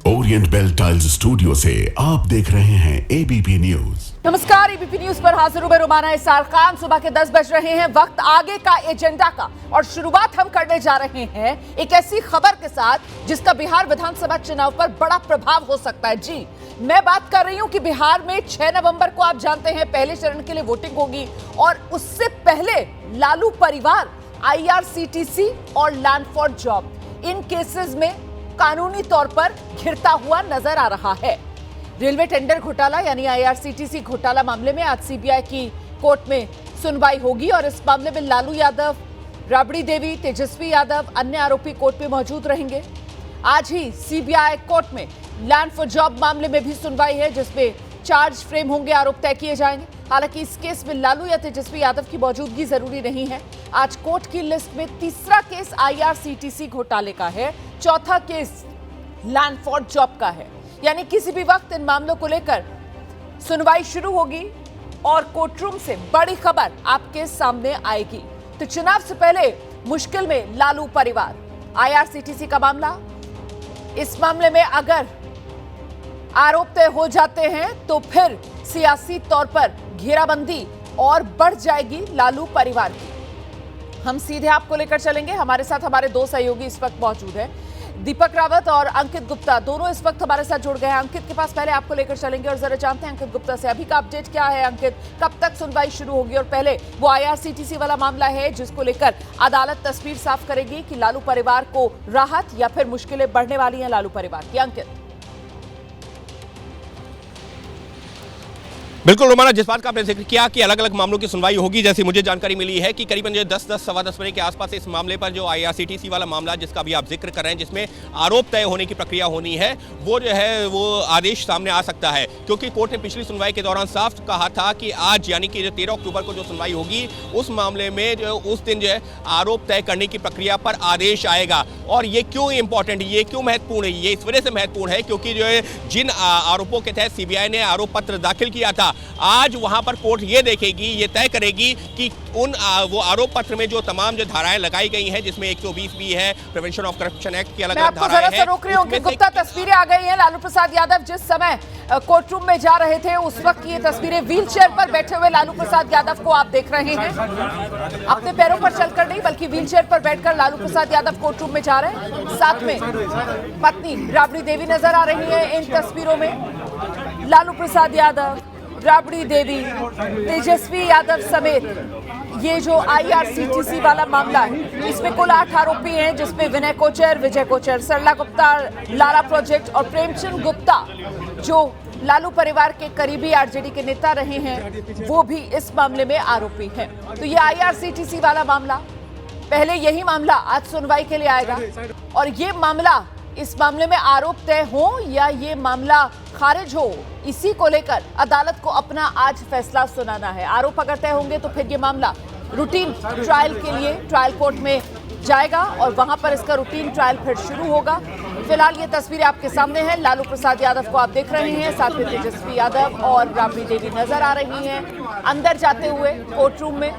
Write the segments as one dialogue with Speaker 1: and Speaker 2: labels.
Speaker 1: Orient bell tiles studio से आप देख रहे हैं एबीपी न्यूज।
Speaker 2: नमस्कार, एबीपी न्यूज पर हाजिर हूं मैं रुमाना इसार खान। सुबह के 10 बज रहे हैं, वक्त आगे का एजेंडा का, और शुरुआत हम करने जा रहे हैं एक ऐसी खबर के साथ जिसका बिहार विधानसभा चुनाव पर बड़ा प्रभाव हो सकता है। जी, मैं बात कर रही हूं कि बिहार में 6 नवंबर को आप जानते हैं पहले चरण के लिए वोटिंग होगी, और उससे पहले लालू परिवार आईआरसीटीसी और land for job in cases में कानूनी तौर पर घिरता हुआ नजर आ रहा है। रेलवे टेंडर घोटाला यानी आईआरसीटीसी घोटाला मामले में आज सीबीआई की कोर्ट में सुनवाई होगी, और इस मामले में लालू यादव, राबड़ी देवी, तेजस्वी यादव, अन्य आरोपी कोर्ट में मौजूद रहेंगे। आज ही सीबीआई कोर्ट में लैंड फॉर जॉब मामले में भी सुनवाई है, जिसमें चार्ज फ्रेम होंगे, आरोप तय किए जाएंगे। हालांकि इस केस में लालू या तेजस्वी यादव की मौजूदगी जरूरी नहीं है। आज कोर्ट की लिस्ट में तीसरा केस आईआरसीटीसी घोटाले का है, चौथा केस लैंड फॉर जॉब का है। यानी किसी भी वक्त इन मामलों को लेकर सुनवाई शुरू होगी और कोर्टरूम से बड़ी खबर आपके सामने आएगी। तो चुनाव से पहले मुश्किल में लालू परिवार, आईआरसीटीसी का मामला, इस मामले में अगर आरोप तय हो जाते हैं तो फिर सियासी तौर पर घेराबंदी और बढ़ जाएगी लालू परिवार की। हम सीधे आपको लेकर चलेंगे। हमारे साथ हमारे दो सहयोगी इस वक्त मौजूद हैं, दीपक रावत और अंकित गुप्ता, दोनों इस वक्त हमारे साथ जुड़ गए हैं। अंकित के पास पहले आपको लेकर चलेंगे और जरा जानते हैं अंकित गुप्ता से अभी का अपडेट क्या है। अंकित, कब तक सुनवाई शुरू होगी? और पहले वो आईआरसीटीसी वाला मामला है जिसको लेकर अदालत तस्वीर साफ करेगी कि लालू परिवार को राहत या फिर मुश्किलें बढ़ने वाली हैं लालू परिवार की। अंकित।
Speaker 3: बिल्कुल रोमाना, जिस बात का आपने जिक्र किया कि अलग अलग मामलों की सुनवाई होगी, जैसी मुझे जानकारी मिली है कि करीबन जो 10 सवा 10 बजे के आसपास इस मामले पर जो आईआरसीटीसी वाला मामला जिसका भी आप जिक्र कर रहे हैं, जिसमें आरोप तय होने की प्रक्रिया होनी है, वो जो है वो आदेश सामने आ सकता है। क्योंकि कोर्ट ने पिछली सुनवाई के दौरान साफ कहा था कि आज यानी कि जो 13 अक्टूबर को जो सुनवाई होगी उस मामले में जो उस दिन जो है आरोप तय करने की प्रक्रिया पर आदेश आएगा। और ये क्यों इंपॉर्टेंट, ये क्यों महत्वपूर्ण है? ये इस वजह से महत्वपूर्ण है क्योंकि जो है जिन आरोपों के तहत सीबीआई ने आरोप पत्र दाखिल किया था, आज वहां पर कोर्ट ये देखेगी, ये तय करेगी कि उन वो आरोप पत्र में जो तमाम जो धाराएं लगाई गई हैं, जिसमें 120 भी है, प्रिवेंशन ऑफ करप्शन एक्ट की अलग अलग धाराएं हैं।
Speaker 2: रोक रही हूं कि गुप्ता, तस्वीरें आ गई हैं। लालू प्रसाद यादव जिस समय कोर्ट रूम में जा रहे थे उस वक्त ये तस्वीरें, व्हील चेयर पर बैठे हुए लालू प्रसाद यादव को आप देख रहे हैं। अपने पैरों पर चलकर नहीं बल्कि व्हील चेयर पर बैठकर लालू प्रसाद यादव कोर्ट रूम में जा रहे हैं। साथ में पत्नी राबड़ी देवी नजर आ रही है इन तस्वीरों में। लालू प्रसाद यादव, राबड़ी देवी, तेजस्वी यादव समेत ये जो आईआरसीटीसी वाला मामला है, इसमें कुल 8 आरोपी हैं, जिसमें विनय कोचर, विजय कोचर, सरला गुप्ता, लारा प्रोजेक्ट और प्रेमचंद गुप्ता जो लालू परिवार के करीबी आरजेडी के नेता रहे हैं, वो भी इस मामले में आरोपी हैं। तो ये आईआरसीटीसी वाला मामला, पहले यही मामला आज सुनवाई के लिए आएगा, और ये मामला, इस मामले में आरोप तय हो या ये मामला खारिज हो, इसी को लेकर अदालत को अपना आज फैसला सुनाना है। आरोप अगर तय होंगे तो फिर ये मामला रूटीन ट्रायल के लिए ट्रायल कोर्ट में जाएगा और वहां पर इसका रूटीन ट्रायल फिर शुरू होगा। फिलहाल ये तस्वीरें आपके सामने हैं। लालू प्रसाद यादव को आप देख रहे हैं, साथ में तेजस्वी यादव और राबड़ी देवी नजर आ रही हैं अंदर जाते हुए कोर्ट रूम में।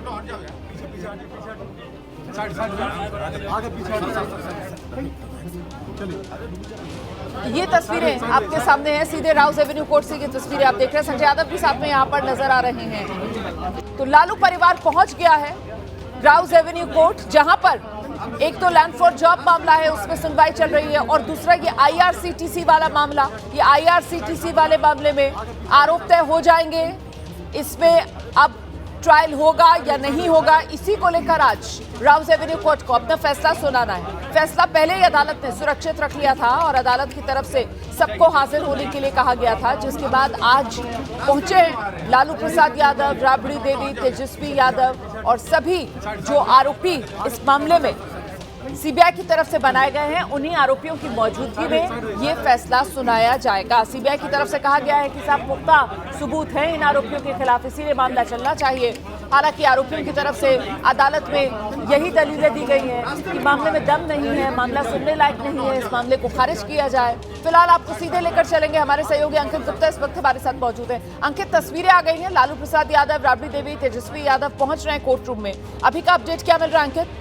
Speaker 2: ये तस्वीरें आपके सामने हैं, सीधे राउज एवेन्यू कोर्ट से ये तस्वीरें आप देख रहे हैं। संजय यादव भी साथ में यहाँ पर नजर आ रहे हैं। तो लालू परिवार पहुंच गया है राउज एवेन्यू कोर्ट, जहां पर एक तो लैंड फॉर जॉब मामला है, उसमें सुनवाई चल रही है, और दूसरा ये आईआरसीटीसी वाला मामला। ये आईआरसीटीसी वाले मामले में आरोप तय हो जाएंगे, इसमें अब ट्रायल होगा या नहीं होगा, इसी को लेकर आज राउज एवेन्यू कोर्ट को अपना फैसला सुनाना है। फैसला पहले ही अदालत ने सुरक्षित रख लिया था और अदालत की तरफ से सबको हाजिर होने के लिए कहा गया था, जिसके बाद आज पहुंचे हैं लालू प्रसाद यादव, राबड़ी देवी, तेजस्वी यादव और सभी जो आरोपी इस मामले में सीबीआई की तरफ से बनाए गए हैं। उन्हीं आरोपियों की मौजूदगी में ये फैसला सुनाया जाएगा। सीबीआई की तरफ से कहा गया है कि साहब पुख्ता सबूत हैं इन आरोपियों के खिलाफ, इसीलिए मामला चलना चाहिए। हालांकि आरोपियों की तरफ से अदालत में यही दलीलें दी गई हैं कि मामले में दम नहीं है, मामला सुनने लायक नहीं है, इस मामले को खारिज किया जाए। फिलहाल आपको सीधे लेकर चलेंगे, हमारे सहयोगी अंकित गुप्ता इस वक्त हमारे साथ मौजूद हैं। अंकित, तस्वीरें आ गई हैं, लालू प्रसाद यादव, राबड़ी देवी, तेजस्वी यादव पहुंच रहे हैं कोर्ट रूम में। अभी का अपडेट क्या मिल रहा है अंकित?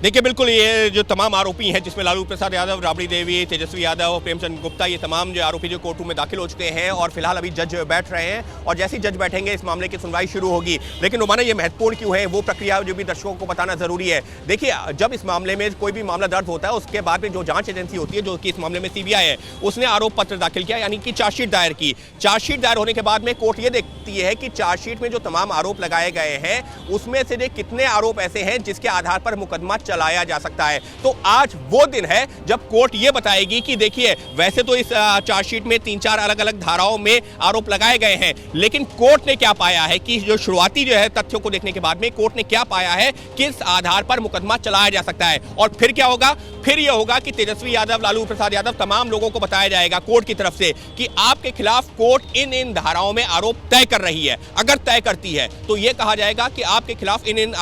Speaker 3: देखिए बिल्कुल ये जो तमाम आरोपी हैं जिसमें लालू प्रसाद यादव, राबड़ी देवी, तेजस्वी यादव, प्रेमचंद गुप्ता, ये तमाम जो आरोपी जो कोर्ट में दाखिल हो चुके हैं और फिलहाल अभी जज बैठ रहे हैं और जैसे ही जज बैठेंगे इस मामले की सुनवाई शुरू होगी। लेकिन रुमाना ये महत्वपूर्ण क्यों है वो प्रक्रिया जो भी दर्शकों को बताना जरूरी है। देखिए जब इस मामले में कोई भी मामला दर्ज होता है उसके बाद में जो जांच एजेंसी होती है, जो कि इस मामले में सीबीआई है, उसने आरोप पत्र दाखिल किया यानी कि चार्जशीट दायर की। चार्जशीट दायर होने के बाद में कोर्ट ये देखती है कि चार्जशीट में जो तमाम आरोप लगाए गए हैं उसमें से कितने आरोप ऐसे हैं जिसके आधार पर मुकदमा चलाया जा सकता है। तो आज वो दिन है जब कोर्ट ये बताएगी कि देखिए वैसे तो इस चार्जशीट में 3-4 अलग अलग धाराओं में आरोप लगाए गए हैं, लेकिन कोर्ट ने क्या पाया है कि जो शुरुआती जो है तथ्यों को देखने के बाद में कोर्ट ने क्या पाया है, किस आधार पर मुकदमा चलाया जा सकता है। और फिर क्या होगा, फिर यह होगा कि तेजस्वी यादव, लालू प्रसाद यादव, तमाम लोगों को बताया जाएगा कोर्ट की तरफ से कि आपके खिलाफ कोर्ट इन धाराओं में आरोप तय कर रही है। अगर तय करती है तो यह कहा जाएगा कि आपके खिलाफ इन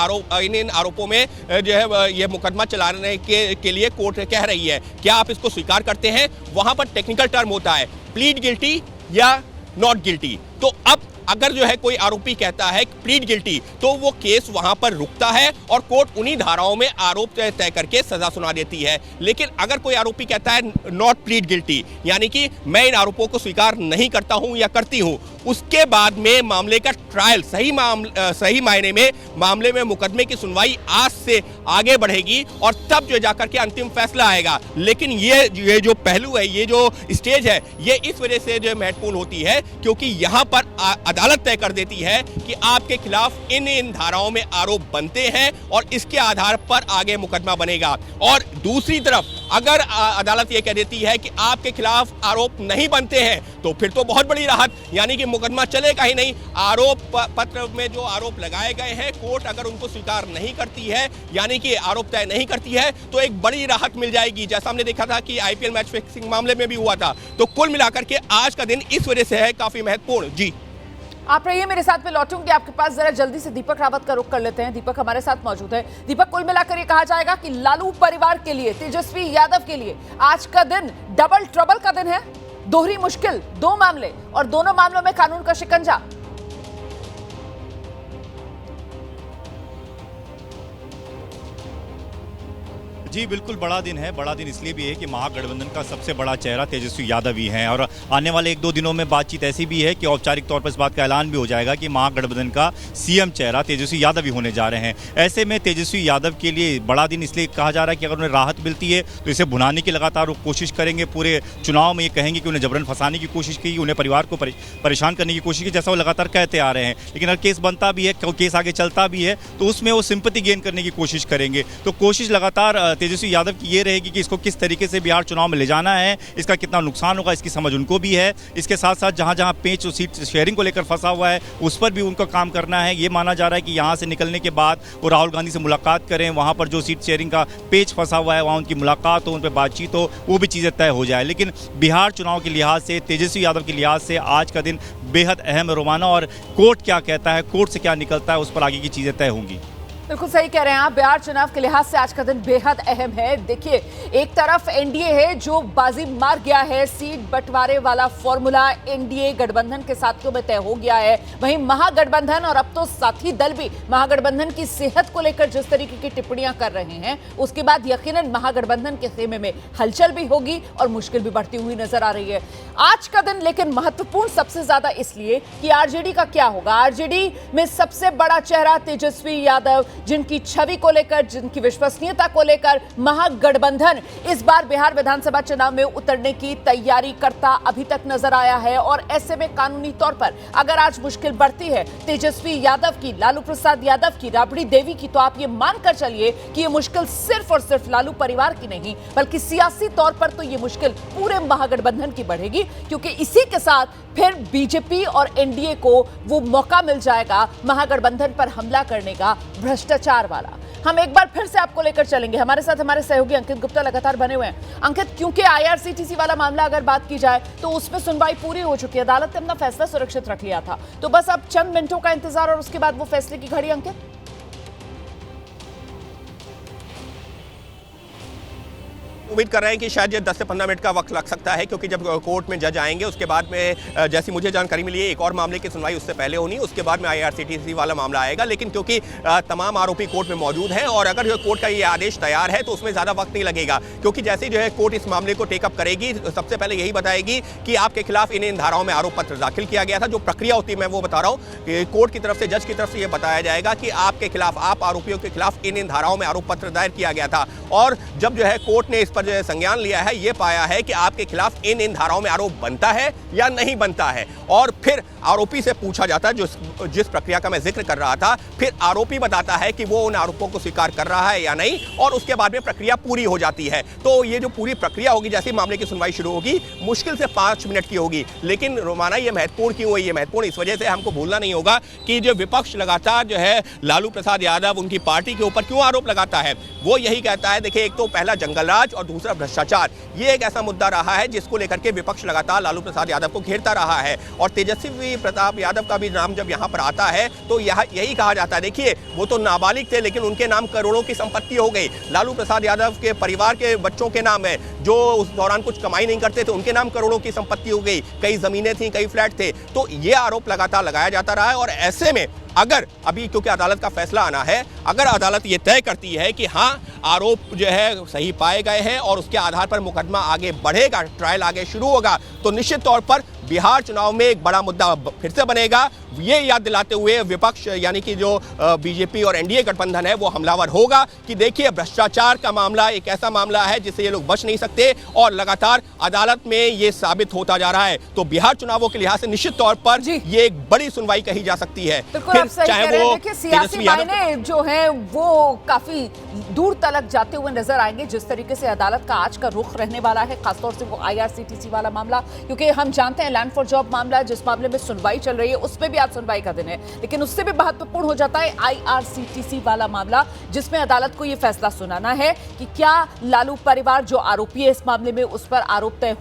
Speaker 3: आरोपों में जो है यह मुकदमा चलाने के लिए कोर्ट कह रही है। क्या आप इसको स्वीकार करते हैं? वहां पर टेक्निकल टर्म होता है प्लीड गिल्टी या नॉट गिल्टी। तो अब अगर जो है कोई आरोपी कहता है प्लीड गिल्टी तो वो केस वहां पर रुकता है और कोर्ट उन्हीं धाराओं में आरोप तय करके सजा सुना देती है। लेकिन अगर कोई आरोपी कहता है नॉट प्लीड गिल्टी यानी कि मैं इन आरोपों को स्वीकार नहीं करता हूं या करती हूं, उसके बाद में मामले का ट्रायल सही मायने में मामले में मुकदमे की सुनवाई आज से आगे बढ़ेगी और तब जो जाकर के अंतिम फैसला आएगा। लेकिन ये जो पहलू है, ये जो स्टेज है, ये इस वजह से जो महत्वपूर्ण होती है क्योंकि यहां पर अदालत तय कर देती है कि आपके खिलाफ इन धाराओं में आरोप बनते हैं और इसके आधार पर आगे मुकदमा बनेगा। और दूसरी तरफ अगर अदालत ये कह देती है कि आपके खिलाफ आरोप नहीं बनते हैं तो फिर तो बहुत बड़ी राहत, यानी कि मुकदमा चलेगा ही नहीं। आरोप पत्र में जो आरोप लगाए गए हैं कोर्ट अगर उनको स्वीकार नहीं करती है यानी कि आरोप तय नहीं करती है तो एक बड़ी राहत मिल जाएगी, जैसा हमने देखा था कि आईपीएल मैच फिक्सिंग मामले में भी हुआ था। तो कुल मिलाकर के आज का दिन इस वजह से है काफी महत्वपूर्ण। जी
Speaker 2: आप रहिए मेरे साथ, में लौटूंगी आपके पास। जरा जल्दी से दीपक रावत का रुख कर लेते हैं। दीपक हमारे साथ मौजूद है। दीपक, कुल मिलाकर ये कहा जाएगा कि लालू परिवार के लिए, तेजस्वी यादव के लिए आज का दिन डबल ट्रबल का दिन है, दोहरी मुश्किल, दो मामले और दोनों मामलों में कानून का शिकंजा।
Speaker 4: जी बिल्कुल बड़ा दिन है। बड़ा दिन इसलिए भी है कि महागठबंधन का सबसे बड़ा चेहरा तेजस्वी यादव ही हैं और आने वाले 1-2 दिनों में बातचीत ऐसी भी है कि औपचारिक तौर पर इस बात का ऐलान भी हो जाएगा कि महागठबंधन का सीएम चेहरा तेजस्वी यादव ही होने जा रहे हैं। ऐसे में तेजस्वी यादव के लिए बड़ा दिन इसलिए कहा जा रहा है कि अगर उन्हें राहत मिलती है तो इसे भुनाने की लगातार वो कोशिश करेंगे। पूरे चुनाव में ये कहेंगे कि उन्हें जबरन फंसाने की कोशिश की, उन्हें परिवार को परेशान करने की कोशिश की, जैसा वो लगातार कहते आ रहे हैं। लेकिन अगर केस बनता भी है, केस आगे चलता भी है तो उसमें वो सिंपैथी गेन करने की कोशिश करेंगे। तो कोशिश लगातार तेजस्वी यादव की ये रहेगी कि इसको किस तरीके से बिहार चुनाव में ले जाना है, इसका कितना नुकसान होगा इसकी समझ उनको भी है। इसके साथ साथ जहां जहां पेच और सीट शेयरिंग को लेकर फंसा हुआ है उस पर भी उनको काम करना है। ये माना जा रहा है कि यहां से निकलने के बाद वो राहुल गांधी से मुलाकात करें, वहां पर जो सीट शेयरिंग का पेच फंसा हुआ है वहां उनकी मुलाकात हो, उन पर बातचीत हो, वो भी चीज़ें तय हो जाए। लेकिन बिहार चुनाव के लिहाज से, तेजस्वी यादव के लिहाज से आज का दिन बेहद अहम है रोमाना, और कोर्ट क्या कहता है, कोर्ट से क्या निकलता है, उस पर आगे की चीज़ें तय होंगी।
Speaker 2: बिल्कुल सही कह रहे हैं आप। बिहार चुनाव के लिहाज से आज का दिन बेहद अहम है। देखिए, एक तरफ एनडीए है जो बाजी मार गया है, सीट बंटवारे वाला फॉर्मूला एनडीए गठबंधन के साथियों में तय हो गया है। वहीं महागठबंधन और अब तो साथी दल भी महागठबंधन की सेहत को लेकर जिस तरीके की टिप्पणियां कर रहे हैं उसके बाद यकीनन महागठबंधन के खेमे में हलचल भी होगी और मुश्किल भी बढ़ती हुई नजर आ रही है। आज का दिन लेकिन महत्वपूर्ण सबसे ज्यादा इसलिए कि आरजेडी का क्या होगा। आरजेडी में सबसे बड़ा चेहरा तेजस्वी यादव, जिनकी छवि को लेकर, जिनकी विश्वसनीयता को लेकर महागठबंधन इस बार बिहार विधानसभा चुनाव में उतरने की तैयारी करता अभी तक नजर आया है। और ऐसे में कानूनी तौर पर अगर आज मुश्किल बढ़ती है तेजस्वी यादव की, लालू प्रसाद यादव की, राबड़ी देवी की, तो आप ये मानकर चलिए कि ये मुश्किल सिर्फ और सिर्फ लालू परिवार की नहीं बल्कि सियासी तौर पर तो ये मुश्किल पूरे महागठबंधन की बढ़ेगी, क्योंकि इसी के साथ फिर बीजेपी और एनडीए को वो मौका मिल जाएगा महागठबंधन पर हमला करने का, भ्रष्टाचार वाला। हम एक बार फिर से आपको लेकर चलेंगे। हमारे साथ हमारे सहयोगी अंकित गुप्ता लगातार बने हुए हैं। अंकित, क्योंकि आईआरसीटीसी वाला मामला अगर बात की जाए तो उसमें सुनवाई पूरी हो चुकी है, अदालत ने अपना फैसला सुरक्षित रख लिया था, तो बस अब चंद मिनटों का इंतजार और उसके बाद वो फैसले की घड़ी। अंकित,
Speaker 3: उम्मीद कर रहे हैं कि शायद ये 10 से 15 मिनट का वक्त लग सकता है, क्योंकि जब कोर्ट में जज आएंगे उसके बाद में जैसी मुझे जानकारी मिली है एक और मामले की सुनवाई उससे पहले होनी, उसके बाद में IRCTC वाला मामला आएगा। लेकिन क्योंकि तमाम आरोपी कोर्ट में मौजूद हैं और अगर जो कोर्ट का ये आदेश तैयार है तो उसमें ज़्यादा वक्त नहीं लगेगा, क्योंकि जैसे जो है कोर्ट इस मामले को टेकअप करेगी सबसे पहले यही बताएगी कि आपके खिलाफ इन धाराओं में आरोप पत्र दाखिल किया गया था। जो प्रक्रिया होती है मैं वो बता रहा हूँ, कोर्ट की तरफ से जज की तरफ से ये बताया जाएगा कि आपके खिलाफ, आप आरोपियों के खिलाफ इन धाराओं में आरोप पत्र दायर किया गया था। और जब जो है कोर्ट ने इस पर जो है संज्ञान लिया है, ये पाया है कि आपके खिलाफ इन धाराओं में आरोप बनता है या नहीं बनता है, और फिर आरोपी से पूछा जाता है, जिस प्रक्रिया का मैं जिक्र कर रहा था, फिर आरोपी बताता है कि वो उन आरोपों को स्वीकार कर रहा है या नहीं, और उसके बाद में प्रक्रिया पूरी हो जाती है। तो ये जो पूरी प्रक्रिया होगी, जैसे मामले की सुनवाई शुरू होगी, मुश्किल से 5 मिनट की होगी। लेकिन रोमाना ये महत्वपूर्ण क्यों है? ये महत्वपूर्ण इस वजह से हमको भूलना नहीं होगा कि जो विपक्ष लगातार जो है लालू प्रसाद यादव उनकी पार्टी के ऊपर क्यों आरोप लगाता है। वो यही कहता है, देखिए, एक तो पहला जंगलराज और दूसरा भ्रष्टाचार, ये एक ऐसा मुद्दा रहा है जिसको लेकर के विपक्ष लगातार लालू प्रसाद यादव को घेरता रहा है। और तेजस्वी प्रताप यादव का भी नाम जब यहाँ पर आता है तो यही कहा जाता है, देखिए वो तो नाबालिग थे लेकिन उनके नाम करोड़ों की संपत्ति हो गई। लालू प्रसाद यादव के परिवार के बच्चों के नाम है, जो उस दौरान कुछ कमाई नहीं करते थे, उनके नाम करोड़ों की संपत्ति हो गई, कई जमीनें थी, कई फ्लैट थे। तो ये आरोप लगातार लगाया जाता रहा है। और ऐसे में अगर अभी, क्योंकि अदालत का फैसला आना है, अगर अदालत ये तय करती है कि हाँ आरोप जो है सही पाए गए हैं और उसके आधार पर मुकदमा आगे बढ़ेगा, ट्रायल आगे शुरू होगा, तो निश्चित तौर पर बिहार चुनाव में एक बड़ा मुद्दा फिर से बनेगा। ये याद दिलाते हुए विपक्ष यानी कि जो बीजेपी और एनडीए गठबंधन है वो हमलावर होगा कि देखिए भ्रष्टाचार का मामला एक ऐसा मामला है जिससे ये लोग बच नहीं सकते, और लगातार अदालत में ये साबित होता जा रहा है। तो बिहार चुनावों के लिहाज से निश्चित तौर पर ये एक बड़ी सुनवाई कही जा सकती है।
Speaker 2: चाहे वो सियासी मायने जो है वो काफी दूर तलक जाते हुए नजर आएंगे, जिस तरीके से अदालत का आज का रुख रहने वाला है, खासतौर से वो IRCTC वाला मामला, क्योंकि हम जानते हैं लैंड फॉर जॉब मामला जिस मामले में सुनवाई चल रही है उसमें भी आज सुनवाई का दिन है, लेकिन उससे भी महत्वपूर्ण हो जाता है IRCTC वाला मामला, जिसमें अदालत को यह फैसला सुनाना है कि क्या लालू परिवार जो आरोपी है इस मामले में उस पर आरोप तय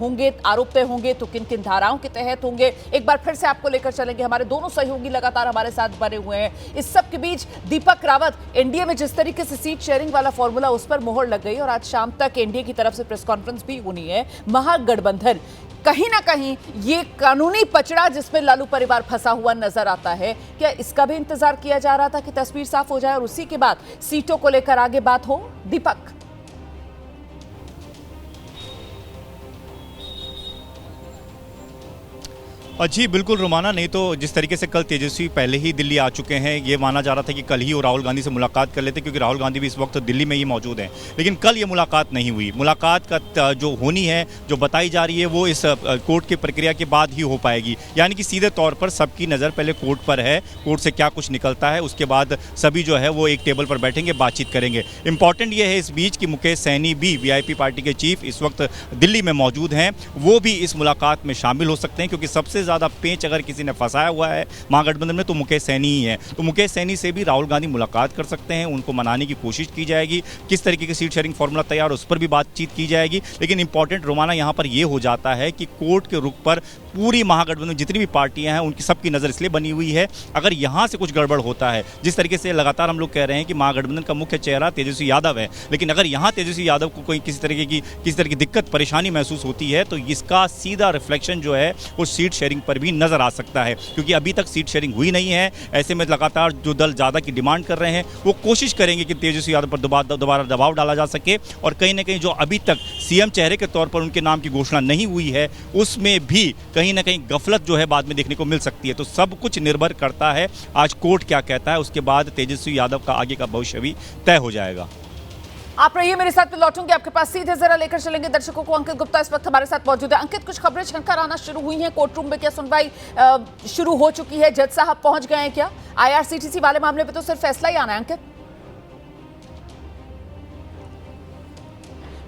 Speaker 2: होंगे तो किन किन धाराओं के तहत होंगे। एक बार फिर से आपको लेकर चलेंगे, हमारे दोनों सहयोगी लगातार हमारे साथ बने हुए हैं। इस सब के बीच दीपक रावत, एनडीए में जिस तरीके से सीट शेयरिंग वाला फॉर्मूला उस पर मोहर लग गई और आज शाम तक एनडीए की तरफ से प्रेस कॉन्फ्रेंस भी होनी है। महागठबंधन कहीं ना कहीं ये कानूनी पचड़ा जिसमें लालू परिवार फंसा हुआ नजर आता है, क्या इसका भी इंतजार किया जा रहा था कि तस्वीर साफ हो जाए और उसी के बाद सीटों को लेकर आगे बात हो? दीपक।
Speaker 4: जी बिल्कुल रोमाना, नहीं तो जिस तरीके से कल तेजस्वी पहले ही दिल्ली आ चुके हैं, ये माना जा रहा था कि कल ही वो राहुल गांधी से मुलाकात कर लेते, क्योंकि राहुल गांधी भी इस वक्त दिल्ली में ही मौजूद हैं। लेकिन कल ये मुलाकात नहीं हुई। मुलाकात का जो होनी है, जो बताई जा रही है, वो इस कोर्ट की प्रक्रिया के बाद ही हो पाएगी। यानी कि सीधे तौर पर सबकी नज़र पहले कोर्ट पर है, कोर्ट से क्या कुछ निकलता है, उसके बाद सभी जो है वो एक टेबल पर बैठेंगे, बातचीत करेंगे। इंपॉर्टेंट ये है इस बीच कि मुकेश सहनी भी, VIP पार्टी के चीफ, इस वक्त दिल्ली में मौजूद हैं। वो भी इस मुलाकात में शामिल हो सकते हैं, क्योंकि सबसे ज़्यादा पेंच अगर किसी ने फंसाया हुआ है महागठबंधन में तो मुकेश सहनी ही है। तो मुकेश सहनी से भी राहुल गांधी मुलाकात कर सकते हैं, उनको मनाने की कोशिश की जाएगी। किस तरीके की सीट शेयरिंग फॉर्मूला तैयार, उस पर भी बातचीत की जाएगी। लेकिन इंपॉर्टेंट रोमाना यहाँ पर यह हो जाता है कि कोर्ट के रुख पर पूरी महागठबंधन जितनी भी पार्टियां हैं उनकी सबकी नज़र इसलिए बनी हुई है, अगर यहाँ से कुछ गड़बड़ होता है, जिस तरीके से लगातार हम लोग कह रहे हैं कि महागठबंधन का मुख्य चेहरा तेजस्वी यादव है, लेकिन अगर यहाँ तेजस्वी यादव को कोई किसी तरह की दिक्कत परेशानी महसूस होती है तो इसका सीधा रिफ्लेक्शन जो है वो सीट शेयरिंग पर भी नजर आ सकता है। क्योंकि अभी तक सीट शेयरिंग हुई नहीं है, ऐसे में लगातार जो दल ज़्यादा की डिमांड कर रहे हैं वो कोशिश करेंगे कि तेजस्वी यादव पर दोबारा दबाव डाला जा सके, और कहीं ना कहीं जो अभी तक सीएम चेहरे के तौर पर उनके नाम की घोषणा नहीं हुई है उसमें भी कहीं ना कहीं गफलत जो है बाद में देखने को मिल सकती है। तो सब कुछ निर्भर करता है आज कोर्ट क्या कहता है, उसके बाद तेजस्वी यादव का आगे का भविष्य भी तय हो जाएगा।
Speaker 2: आप रहिए मेरे साथ, लौटूंगे आपके पास, सीधे जरा लेकर चलेंगे दर्शकों को। अंकित गुप्ता इस वक्त हमारे साथ मौजूद है। अंकित, कुछ खबरें छनकर आना शुरू हुई हैं, कोर्ट रूम में क्या सुनवाई शुरू हो चुकी है, जज साहब पहुंच गए हैं क्या? IRCTC वाले मामले पे तो सिर्फ फैसला ही आना है अंकित।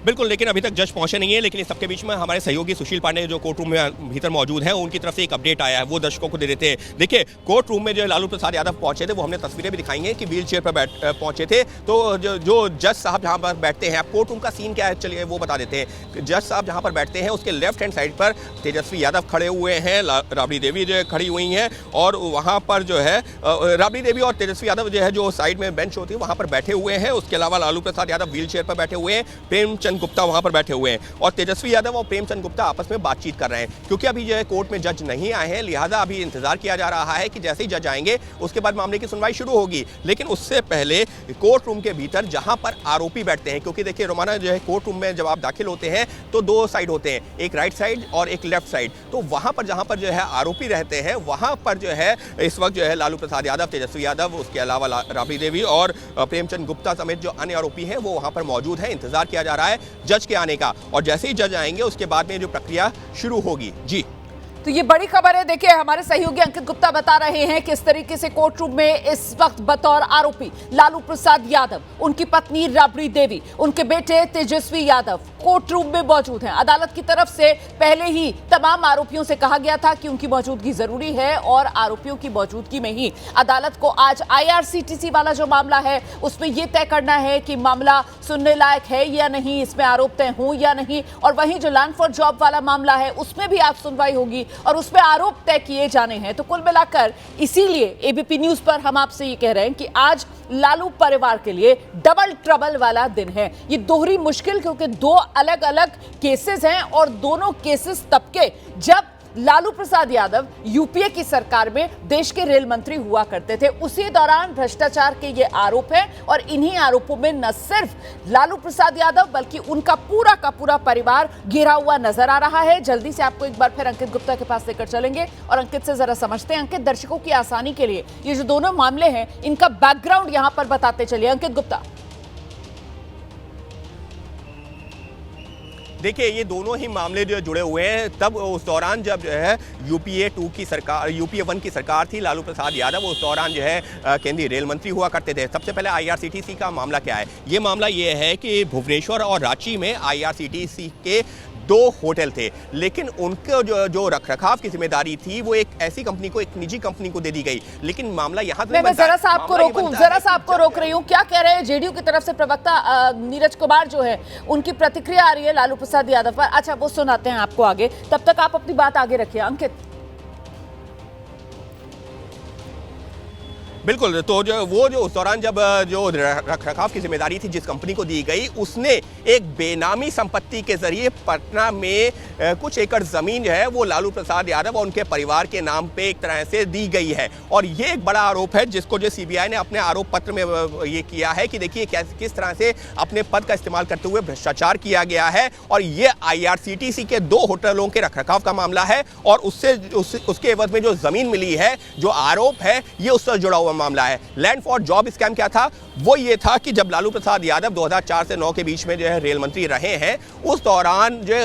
Speaker 3: बिल्कुल, लेकिन अभी तक जज पहुंचे नहीं है। लेकिन इस सबके बीच में हमारे सहयोगी सुशील पांडे जो कोर्ट रूम में भीतर मौजूद हैं, उनकी तरफ से एक अपडेट आया है, वो दर्शकों को दे देते हैं। देखिए, कोर्ट रूम में जो लालू प्रसाद यादव पहुंचे थे वो हमने तस्वीरें भी दिखाई हैं कि व्हील चेयर पर पहुंचे थे। तो जो जज साहब जहां पर बैठते हैं, आप कोर्ट रूम का सीन क्या है चलिए वो बता देते हैं। जज साहब जहां पर बैठते हैं उसके लेफ्ट हैंड साइड पर तेजस्वी यादव खड़े हुए हैं, राबड़ी देवी जो खड़ी हुई हैं, और वहाँ पर जो है राबड़ी देवी और तेजस्वी यादव जो है जो साइड में बेंच होती है वहाँ पर बैठे हुए हैं। उसके अलावा लालू प्रसाद यादव व्हील चेयर पर बैठे हुए हैं, प्रेमचंद प्रेमचंद गुप्ता वहां पर बैठे हुए हैं और तेजस्वी यादव और प्रेमचंद गुप्ता आपस में बातचीत कर रहे हैं, क्योंकि अभी जो है कोर्ट में जज नहीं आए हैं, लिहाजा अभी इंतजार किया जा रहा है कि जैसे ही जज आएंगे उसके बाद मामले की सुनवाई शुरू होगी। लेकिन उससे पहले कोर्ट रूम के भीतर जहां पर आरोपी बैठते हैं, क्योंकि देखिए रोमाना जो है कोर्ट रूम में जब आप दाखिल होते हैं तो दो साइड होते हैं, एक राइट साइड और एक लेफ्ट साइड। तो वहां पर जहां पर जो है आरोपी रहते हैं वहां पर जो है इस वक्त जो है लालू प्रसाद यादव, तेजस्वी यादव, उसके अलावा राबड़ी देवी और प्रेमचंद गुप्ता समेत जो अन्य आरोपी हैं वो वहां पर मौजूद हैं। इंतजार किया जा रहा है जज के आने का और जैसे ही जज आएंगे उसके बाद में जो प्रक्रिया शुरू होगी। जी
Speaker 2: तो ये बड़ी खबर है। देखिए हमारे सहयोगी अंकित गुप्ता बता रहे हैं किस तरीके से कोर्ट रूम में इस वक्त बतौर आरोपी लालू प्रसाद यादव, उनकी पत्नी राबड़ी देवी, उनके बेटे तेजस्वी यादव कोर्ट रूम में मौजूद हैं। अदालत की तरफ से पहले ही तमाम आरोपियों से कहा गया था कि उनकी मौजूदगी जरूरी है और आरोपियों की मौजूदगी में ही अदालत को आज IRCTC वाला जो मामला है उसमें यह तय करना है कि मामला सुनने लायक है या नहीं, इसमें आरोप तय हों या नहीं। और वहीं जो लैंड फॉर जॉब वाला मामला है उसमें भी आज सुनवाई होगी और उसमें आरोप तय किए जाने हैं। तो कुल मिलाकर इसीलिए एबीपी न्यूज पर हम आपसे ये कह रहे हैं कि आज लालू परिवार के लिए डबल ट्रबल वाला दिन है। ये दोहरी मुश्किल, क्योंकि दो अलग अलग केसेस हैं और दोनों केसेस तब के जब लालू प्रसाद यादव यूपीए की सरकार में देश के रेल मंत्री हुआ करते थे। उसी दौरान भ्रष्टाचार के ये आरोप हैं और इन्हीं आरोपों में न सिर्फ लालू प्रसाद यादव बल्कि उनका पूरा का पूरा परिवार घिरा हुआ नजर आ रहा है। जल्दी से आपको एक बार फिर अंकित गुप्ता के पास लेकर चलेंगे और अंकित से जरा समझते हैं। अंकित, दर्शकों की आसानी के लिए ये जो दोनों मामले हैं इनका बैकग्राउंड यहां पर बताते चलिए। अंकित गुप्ता।
Speaker 3: देखिए ये दोनों ही मामले जो जुड़े हुए हैं तब उस दौरान जब जो है यूपीए 2 की सरकार, यूपीए 1 की सरकार थी, लालू प्रसाद यादव उस दौरान जो है केंद्रीय रेल मंत्री हुआ करते थे। सबसे पहले IRCTC का मामला क्या है? ये मामला ये है कि भुवनेश्वर और रांची में IRCTC के 2 होटल थे, लेकिन उनको जो रखरखाव की जिम्मेदारी थी वो एक ऐसी कंपनी को, एक निजी कंपनी को दे दी गई। लेकिन मामला यहाँ
Speaker 2: मैं जरा सा आपको रोक रही हूँ। क्या कह रहे हैं जेडीयू की तरफ से प्रवक्ता नीरज कुमार जो है, उनकी प्रतिक्रिया आ रही है लालू प्रसाद यादव पर। अच्छा वो सुनाते हैं आपको आगे, तब तक आप अपनी बात आगे रखिए अंकित।
Speaker 3: बिल्कुल, तो जो उस दौरान जब जो रखरखाव की जिम्मेदारी थी जिस कंपनी को दी गई, उसने एक बेनामी संपत्ति के जरिए पटना में कुछ एकड़ जमीन जो है वो लालू प्रसाद यादव और उनके परिवार के नाम पे एक तरह से दी गई है। और ये एक बड़ा आरोप है जिसको जो सीबीआई ने अपने आरोप पत्र में ये किया है कि देखिए किस तरह से अपने पद का इस्तेमाल करते हुए भ्रष्टाचार किया गया है। और ये IRCTC के 2 होटलों के रखरखाव का मामला है और उसके एवज में जो जमीन मिली है, जो आरोप है, ये उससे जुड़ा हुआ मामला है। लैंड फॉर जॉब स्कैम क्या था? वो ये था कि जब लालू प्रसाद यादव 2004 से 9 के बीच में जो है रेल मंत्री रहे हैं, उस दौरान जो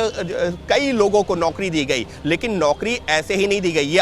Speaker 3: कई लोगों को नौकरी दी गई, लेकिन नौकरी ऐसे ही नहीं दी गई। ये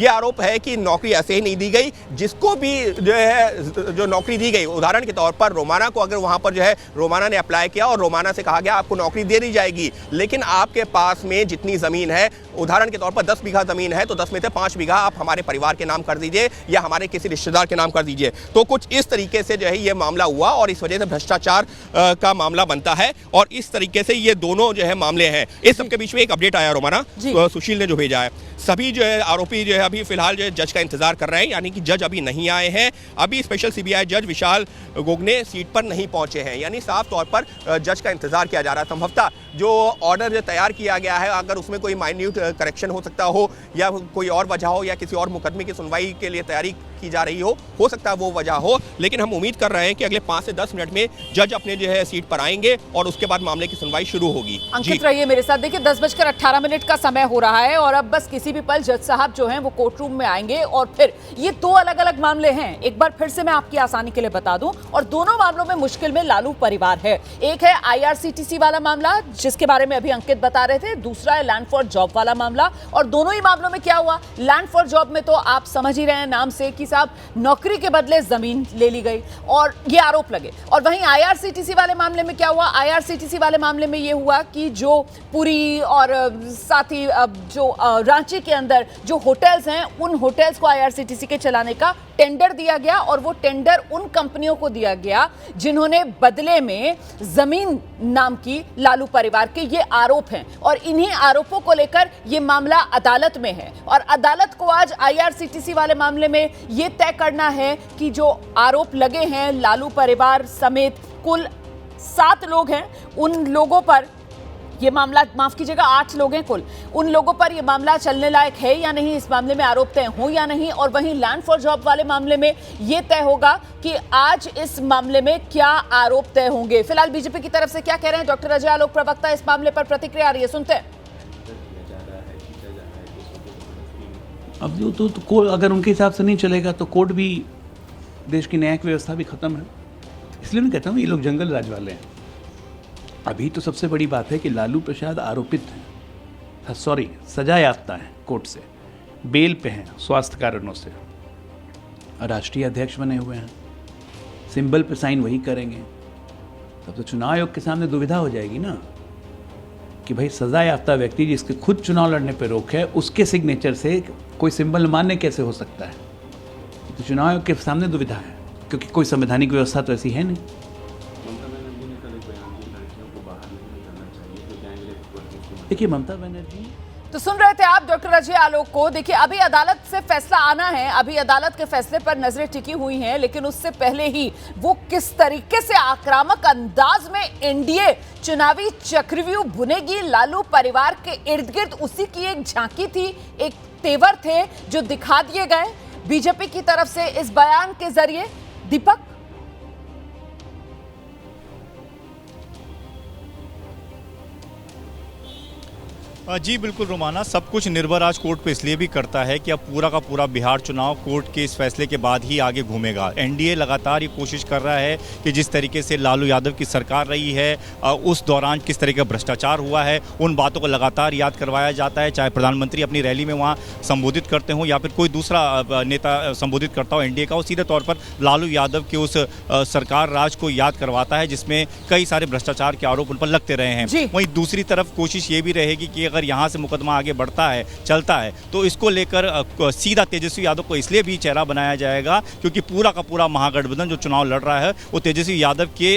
Speaker 3: आरोप है कि नौकरी ऐसे ही नहीं दी गई। जिसको भी जो है जो नौकरी दी गई, उदाहरण के तौर पर रोमाना को, अगर वहां पर जो है रोमाना ने अप्लाई किया और रोमाना से कहा गया आपको नौकरी दे दी जाएगी, लेकिन आपके पास में जितनी जमीन है, उदाहरण के तौर पर 10 बीघा जमीन है तो 10 में से 5 बीघा आप हमारे परिवार के नाम कर दीजिए या हमारे किसी रिश्तेदार के नाम कर दीजिए। तो कुछ इस तरीके से जो है ये मामला हुआ और इस वजह से भ्रष्टाचार का मामला बनता है और इस तरीके से ये दोनों जो है मामले हैं। इस सबके बीच में एक अपडेट आया रोमाना, सुशील ने जो भेजा है, सभी जो है आरोपी जो है अभी फिलहाल जो है जज का इंतजार कर रहे हैं, यानी कि जज अभी नहीं आए हैं। अभी स्पेशल सीबीआई जज विशाल गोगने सीट पर नहीं पहुंचे हैं, यानी साफ तौर पर जज का इंतजार किया जा रहा है। संभवतः जो ऑर्डर तैयार किया गया है, अगर उसमें कोई माइन्यूट करेक्शन हो सकता हो या कोई और वजह हो या किसी और मुकदमे की सुनवाई के लिए तैयारी की जा रही हो सकता है वो वजह हो, लेकिन हम उम्मीद कर रहे हैं कि अगले 5 से 10 मिनट में जज अपने जो है सीट पर आएंगे और उसके बाद मामले की सुनवाई शुरू होगी।
Speaker 2: अंकित रहिए मेरे साथ। देखिए 10:18 का समय हो रहा है और अब बस किसी भी पल जज साहब जो हैं वो कोर्ट रूम में आएंगे और फिर ये 2 अलग अलग मामले हैं। एक बार फिर से मैं आपकी आसानी के लिए बता दूं, और दोनों मामलों में मुश्किल में लालू परिवार है। एक है IRCTC वाला मामला जिसके बारे में अभी अंकित बता रहे थे, दूसरा है लैंड फॉर जॉब वाला मामला। और दोनों ही मामलों में क्या हुआ, लैंड फॉर जॉब में तो आप समझ ही रहे हैं नाम से कि साहब नौकरी के बदले जमीन ले ली गई और ये आरोप लगे। और वहीं IRCTC वाले मामले में क्या हुआ, IRCTC वाले मामले में ये हुआ कि जो पुरी और साथ ही जो रांची के अंदर जो होटल्स हैं, उन होटल्स को IRCTC के चलाने का टेंडर दिया गया और वो टेंडर उन कंपनियों को दिया गया जिन्होंने बदले में जमीन नाम की लालू परिवार के। ये आरोप हैं और इन्हीं आरोपों को लेकर ये मामला अदालत में है और अदालत को आज IRCTC वाले मामले में ये तय करना है कि जो आरोप लगे हैं लालू परिवार समेत कुल 7 लोग हैं, उन लोगों पर ये मामला, माफ कीजिएगा 8 लोग हैं कुल, उन लोगों पर ये मामला चलने लायक है या नहीं, इस मामले में आरोप तय हो या नहीं। और वहीं लैंड फॉर जॉब वाले मामले में ये तय होगा कि आज इस मामले में क्या आरोप तय होंगे। फिलहाल बीजेपी की तरफ से क्या कह रहे हैं डॉक्टर अजय आलोक, प्रवक्ता, इस मामले पर प्रतिक्रिया आ रही है, सुनते हैं।
Speaker 5: अब जो तो कोर्ट अगर उनके हिसाब से नहीं चलेगा तो कोर्ट भी, देश की न्यायिक व्यवस्था भी खत्म है। इसलिए मैं कहता हूँ ये लोग जंगल राज वाले हैं। अभी तो सबसे बड़ी बात है कि लालू प्रसाद आरोपित हैं, सॉरी सजा याफ्ता है कोर्ट से, बेल पे हैं स्वास्थ्य कारणों से, राष्ट्रीय अध्यक्ष बने हुए हैं, सिंबल पे साइन वही करेंगे। तब तो चुनाव आयोग के सामने दुविधा हो जाएगी ना कि भाई सजा याफ्ता व्यक्ति जिसके खुद चुनाव लड़ने पे रोक है, उसके सिग्नेचर से कोई सिंबल मान्य कैसे हो सकता है। तो चुनाव आयोग के सामने दुविधा है, क्योंकि कोई संवैधानिक व्यवस्था तो ऐसी है नहीं। देखिए ममता बनर्जी,
Speaker 2: तो सुन रहे थे आप डॉक्टर अजय आलोक को। देखिए अभी अदालत से फैसला आना है, अभी अदालत के फैसले पर नजरें टिकी हुई हैं, लेकिन उससे पहले ही वो किस तरीके से आक्रामक अंदाज में एनडीए चुनावी चक्रव्यूह बुनेगी लालू परिवार के इर्द गिर्द, उसी की एक झांकी थी, एक तेवर थे जो दिखा दिए गए बीजेपी की तरफ से इस बयान के जरिए। दीपक,
Speaker 4: जी बिल्कुल रोमाना, सब कुछ निर्भर आज कोर्ट पे इसलिए भी करता है कि अब पूरा का पूरा बिहार चुनाव कोर्ट के इस फैसले के बाद ही आगे घूमेगा। एनडीए लगातार ये कोशिश कर रहा है कि जिस तरीके से लालू यादव की सरकार रही है, उस दौरान किस तरह का भ्रष्टाचार हुआ है, उन बातों को लगातार याद करवाया जाता है। चाहे प्रधानमंत्री अपनी रैली में वहाँ संबोधित करते हों या फिर कोई दूसरा नेता संबोधित करता हो एनडीए का, वो सीधे तौर पर लालू यादव के उस सरकार राज को याद करवाता है जिसमें कई सारे भ्रष्टाचार के आरोप उन पर लगते रहे हैं। वहीं दूसरी तरफ कोशिश ये भी रहेगी कि अगर यहाँ से मुकदमा आगे बढ़ता है, चलता है, तो इसको लेकर सीधा तेजस्वी यादव को इसलिए भी चेहरा बनाया जाएगा क्योंकि पूरा का पूरा महागठबंधन जो चुनाव लड़ रहा है वो तेजस्वी यादव के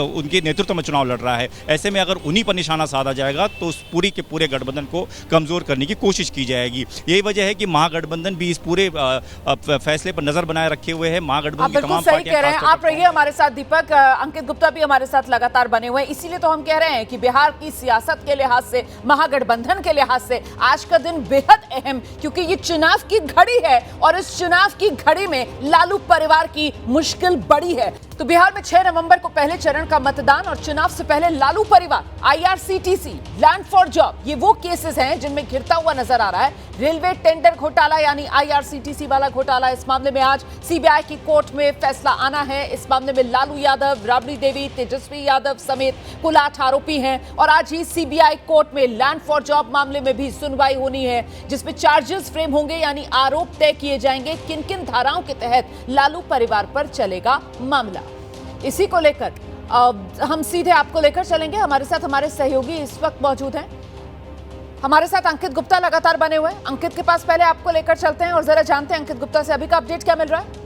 Speaker 4: उनके नेतृत्व में चुनाव लड़ रहा है। ऐसे में अगर उन्हीं पर निशाना साधा जाएगा तो उस पूरी के पूरे गठबंधन को कमजोर करने की कोशिश की जाएगी। यही वजह है कि महागठबंधन भी इस पूरे फैसले पर नजर बनाए रखे हुए है। महागठबंधन की तमाम
Speaker 2: सही कह रहे हैं आप। रहिए हमारे साथ दीपक, अंकित गुप्ता भी हमारे साथ लगातार बने हुए हैं। इसीलिए तो हम कह रहे हैं कि बिहार की सियासत के लिहाज से, महागठबंधन के लिहाज से आज का दिन बेहद अहम, क्योंकि ये चुनाव की घड़ी है और इस चुनाव की घड़ी में लालू परिवार की मुश्किल बड़ी है। तो बिहार में 6 नवंबर को पहले चरण का मतदान और चुनाव से पहले लालू परिवार, आईआरसीटीसी, लैंड फॉर जॉब, ये वो केसेस हैं जिनमें घिरता हुआ नजर आ रहा है। रेलवे टेंडर घोटाला यानी आईआरसीटीसी वाला घोटाला, इस मामले में आज सीबीआई की कोर्ट में फैसला आना है। इस मामले में लालू यादव, राबड़ी देवी, तेजस्वी यादव समेत कुल 8 आरोपी हैं और आज ही सीबीआई कोर्ट में लैंड फॉर जॉब मामले में भी सुनवाई होनी है, जिसमें चार्जेस फ्रेम होंगे यानी आरोप तय किए जाएंगे किन किन धाराओं के तहत लालू परिवार पर चलेगा मामला। इसी को लेकर हम सीधे आपको लेकर चलेंगे। हमारे साथ हमारे सहयोगी इस वक्त मौजूद हैं, हमारे साथ अंकित गुप्ता लगातार बने हुए हैं। अंकित के पास पहले आपको लेकर चलते हैं और जरा जानते हैं अंकित गुप्ता से अभी का अपडेट क्या मिल रहा है।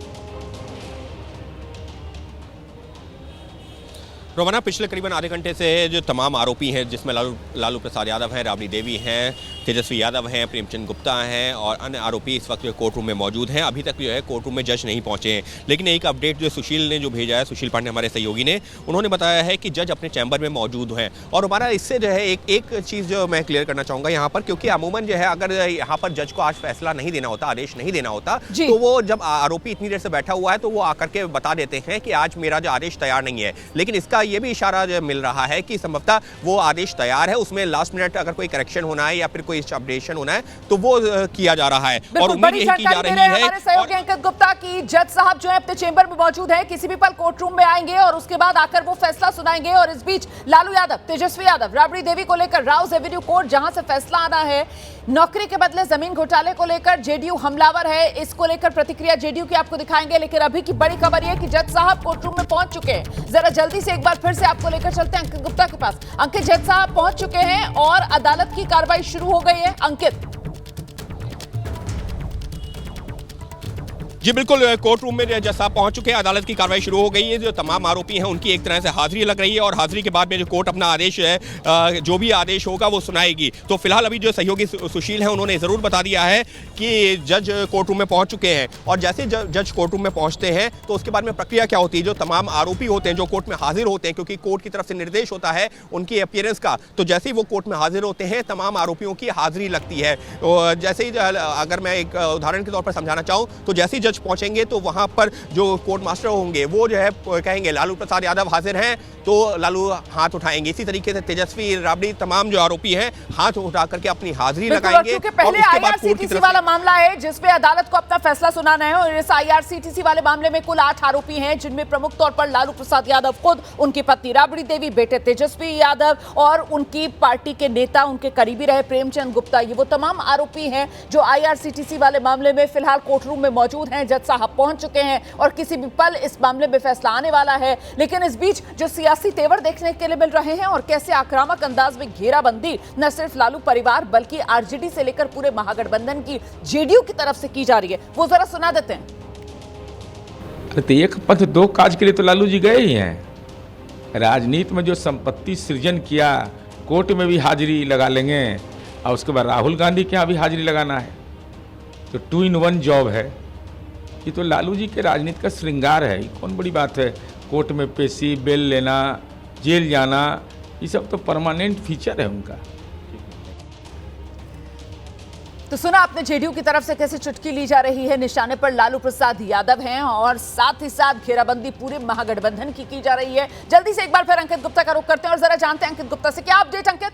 Speaker 3: रोमाना, पिछले करीबन आधे घंटे से जो तमाम आरोपी हैं जिसमें लालू प्रसाद यादव हैं, राबड़ी देवी हैं, तेजस्वी यादव हैं, प्रेमचंद गुप्ता हैं और अन्य आरोपी इस वक्त कोर्ट रूम में मौजूद हैं। अभी तक जो है कोर्ट रूम में जज नहीं पहुंचे हैं, लेकिन एक अपडेट जो सुशील ने जो भेजा है, सुशील पांडे हमारे सहयोगी ने, उन्होंने बताया है कि जज अपने चैम्बर में मौजूद हैं। और हमारा इससे जो है एक चीज़ जो मैं क्लियर करना चाहूँगा यहाँ पर, क्योंकि अमूमन जो है अगर यहाँ पर जज को आज फैसला नहीं देना होता, आदेश नहीं देना होता, तो वो जब आरोपी इतनी देर से बैठा हुआ है तो वो आकर के बता देते हैं कि आज मेरा जो आदेश तैयार नहीं है। लेकिन इसका ये भी इशारा मिल रहा है कि संभवतः वो आदेश तैयार है, उसमें लास्ट मिनट अगर कोई करेक्शन होना है या फिर कोई अपडेशन होना है तो वो किया जा रहा है। और उम्मीद यही की जा रही है
Speaker 2: हमारे सहयोगी अंकित गुप्ता की जज साहब जो है अपने चेंबर में मौजूद है, किसी भी पल कोर्ट रूम में आएंगे और उसके बाद आकर वो फैसला सुनाएंगे। और इस बीच लालू यादव, तेजस्वी यादव, राबड़ी देवी को लेकर राउज एवेन्यू कोर्ट जहां से फैसला आना है, नौकरी के बदले जमीन घोटाले को लेकर जेडीयू हमलावर है, इसको लेकर प्रतिक्रिया जेडीयू की आपको दिखाएंगे। लेकिन अभी की बड़ी खबर यह कि जज साहब कोर्ट रूम में पहुंच चुके हैं। जरा जल्दी से एक बार फिर से आपको लेकर चलते हैं अंकित गुप्ता के पास। अंकित, जज साहब पहुंच चुके हैं और अदालत की कार्रवाई शुरू हो गई है। अंकित,
Speaker 3: जी बिल्कुल, कोर्ट रूम में जज साहब पहुंच चुके हैं, अदालत की कार्रवाई शुरू हो गई है। जो तमाम आरोपी हैं उनकी एक तरह से हाजिरी लग रही है और हाजिरी के बाद में जो कोर्ट अपना आदेश है, जो भी आदेश होगा वो सुनाएगी। तो फिलहाल अभी जो सहयोगी सुशील हैं उन्होंने ज़रूर बता दिया है कि जज कोर्ट रूम में पहुंच चुके हैं और जैसे जज कोर्ट रूम में पहुंचते हैं तो उसके बाद में प्रक्रिया क्या होती है। जो तमाम आरोपी होते हैं जो कोर्ट में हाजिर होते हैं, क्योंकि कोर्ट की तरफ से निर्देश होता है उनकी अपीयरेंस का, तो जैसे ही वो कोर्ट में हाजिर होते हैं तमाम आरोपियों की हाजिरी लगती है। जैसे ही अगर मैं एक उदाहरण के तौर पर समझाना चाहूँ तो जैसे ही जज पहुंचेंगे तो वहां पर जो कोर्ट मास्टर होंगे वो जो है कहेंगे लालू प्रसाद यादव हाजिर हैं, तो लालू हाथ उठाएंगे। इसी तरीके से तेजस्वी राबड़ी तमाम जो आरोपी हैं हाथ उठा करके अपनी हाजिरी लगाएंगे।
Speaker 2: पहले आईआरसीटीसी वाला मामला है जिसपे अदालत को अपना फैसला सुनाना है और इस आईआरसीटीसी वाले मामले में कुल 8 आरोपी हैं, जिनमें प्रमुख तौर पर लालू प्रसाद यादव खुद, उनकी पत्नी राबड़ी देवी, बेटे तेजस्वी यादव और उनकी पार्टी के नेता, उनके करीबी रहे प्रेमचंद गुप्ता। ये वो तमाम आरोपी हैं जो आईआरसीटीसी वाले मामले में फिलहाल कोर्ट रूम में मौजूद हैं। जज साहब पहुंच चुके हैं और किसी भी पल इस मामले में फैसला आने वाला है। लेकिन इस बीच जो सियासी तेवर देखने के लिए मिल रहे हैं और कैसे आक्रामक अंदाज में घेराबंदी न सिर्फ लालू परिवार बल्कि आरजेडी से लेकर पूरे महागठबंधन की जेडीयू की तरफ से की जा रही है, वो जरा सुना देते हैं।
Speaker 6: तो एक पथ दो काज के लिए तो लालू जी गए ही हैं। राजनीति में जो संपत्ति सृजन किया, कोर्ट में भी हाजिरी लगा लेंगे और उसके बाद राहुल गांधी के यहाँ भी हाजिरी लगाना है, तो 2 in 1 जॉब है। ये तो लालू जी के राजनीति का श्रृंगार है, ये कौन बड़ी बात है। कोर्ट में पेशी, बेल लेना, जेल जाना, ये सब तो परमानेंट फीचर है उनका।
Speaker 2: तो सुना आपने जेडीयू की तरफ से कैसे चुटकी ली जा रही है, निशाने पर लालू प्रसाद यादव हैं और साथ ही साथ घेराबंदी पूरे महागठबंधन की जा रही है। जल्दी से एक बार फिर अंकित गुप्ता का रुख करते हैं और जरा जानते हैं अंकित गुप्ता से क्या अपडेट। अंकित,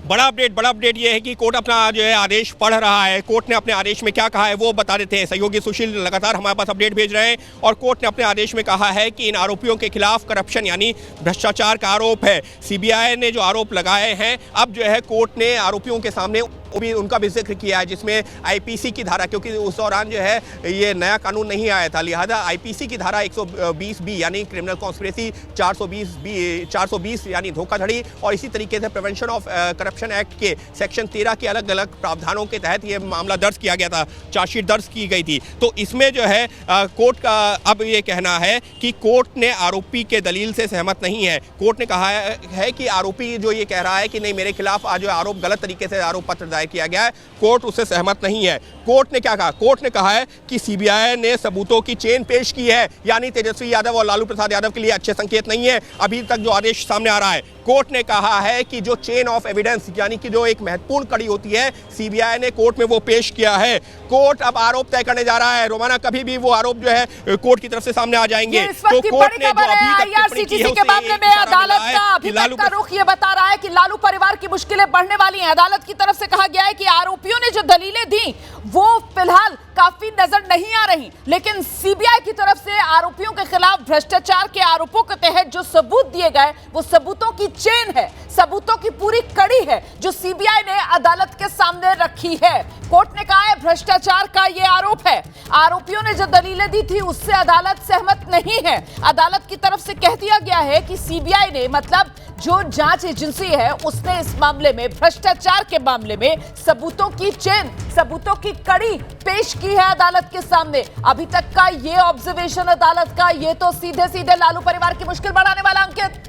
Speaker 3: बड़ा अपडेट ये है कि कोर्ट अपना जो है आदेश पढ़ रहा है। कोर्ट ने अपने आदेश में क्या कहा है वो बता देते हैं। सहयोगी सुशील लगातार हमारे पास अपडेट भेज रहे हैं और कोर्ट ने अपने आदेश में कहा है कि इन आरोपियों के खिलाफ करप्शन यानी भ्रष्टाचार का आरोप है। सीबीआई ने जो आरोप लगाए हैं, अब जो है कोर्ट ने आरोपियों के सामने भी उनका भी जिक्र किया है, जिसमें आईपीसी की धारा, क्योंकि उस दौरान जो है ये नया कानून नहीं आया था, लिहाजा आईपीसी की धारा 120B यानी क्रिमिनल कॉन्स्पिरेसी, 420 यानी धोखाधड़ी और इसी तरीके से प्रिवेंशन ऑफ करप्शन एक्ट के सेक्शन 13 के अलग अलग प्रावधानों के तहत ये मामला दर्ज किया गया था, चार्जशीट दर्ज की गई थी। तो इसमें जो है कोर्ट का अब ये कहना है कि कोर्ट ने आरोपी के दलील से सहमत नहीं है। कोर्ट ने कहा है कि आरोपी जो ये कह रहा है कि नहीं मेरे खिलाफ आज जो आरोप गलत तरीके से आरोप पत्र किया गया है, कोर्ट उससे सहमत नहीं है। कोर्ट ने क्या कहा? कोर्ट ने कहा है कि सीबीआई ने सबूतों की चेन पेश की है, यानी तेजस्वी यादव और लालू प्रसाद यादव के लिए अच्छे संकेत नहीं है अभी तक जो आदेश सामने आ रहा है। कोर्ट ने कहा है कि जो चेन ऑफ एविडेंस यानी कि जो एक महत्वपूर्ण कड़ी होती है, सीबीआई ने कोर्ट में वो पेश किया है। कोर्ट अब आरोप तय करने जा रहा है। रोमाना, कभी भी वो आरोप जो है कोर्ट की तरफ से सामने आ जाएंगे।
Speaker 2: तो कोर्ट ने जो आईआरसीटीसी के मामले में अदालत का अभी तक का रुख ये बता रहा है कि लालू परिवार की मुश्किलें बढ़ने वाली हैं। अदालत की तरफ से कहा गया है कि आरोपियों ने जो दलीलें दी वो फिलहाल काफी नजर नहीं आ रही, लेकिन सीबीआई की तरफ से आरोपियों के खिलाफ भ्रष्टाचार के आरोपों के तहत जो सबूत दिए गए वो सबूतों की चेन है, सबूतों की पूरी कड़ी है जो सीबीआई ने अदालत के सामने रखी है। कोर्ट ने कहा है भ्रष्टाचार का ये आरोप है। आरोपियों ने जो दलीलें दी थी उससे अदालत सहमत नहीं है। अदालत की तरफ से कह दिया गया है कि सीबीआई ने, मतलब जो जांच एजेंसी है, उसने इस मामले में, भ्रष्टाचार के मामले में सबूतों की चेन, सबूतों की कड़ी पेश की है अदालत के सामने। अभी तक का ये ऑब्जर्वेशन अदालत का, ये तो सीधे सीधे लालू परिवार की मुश्किल बढ़ाने वाला। अंकित,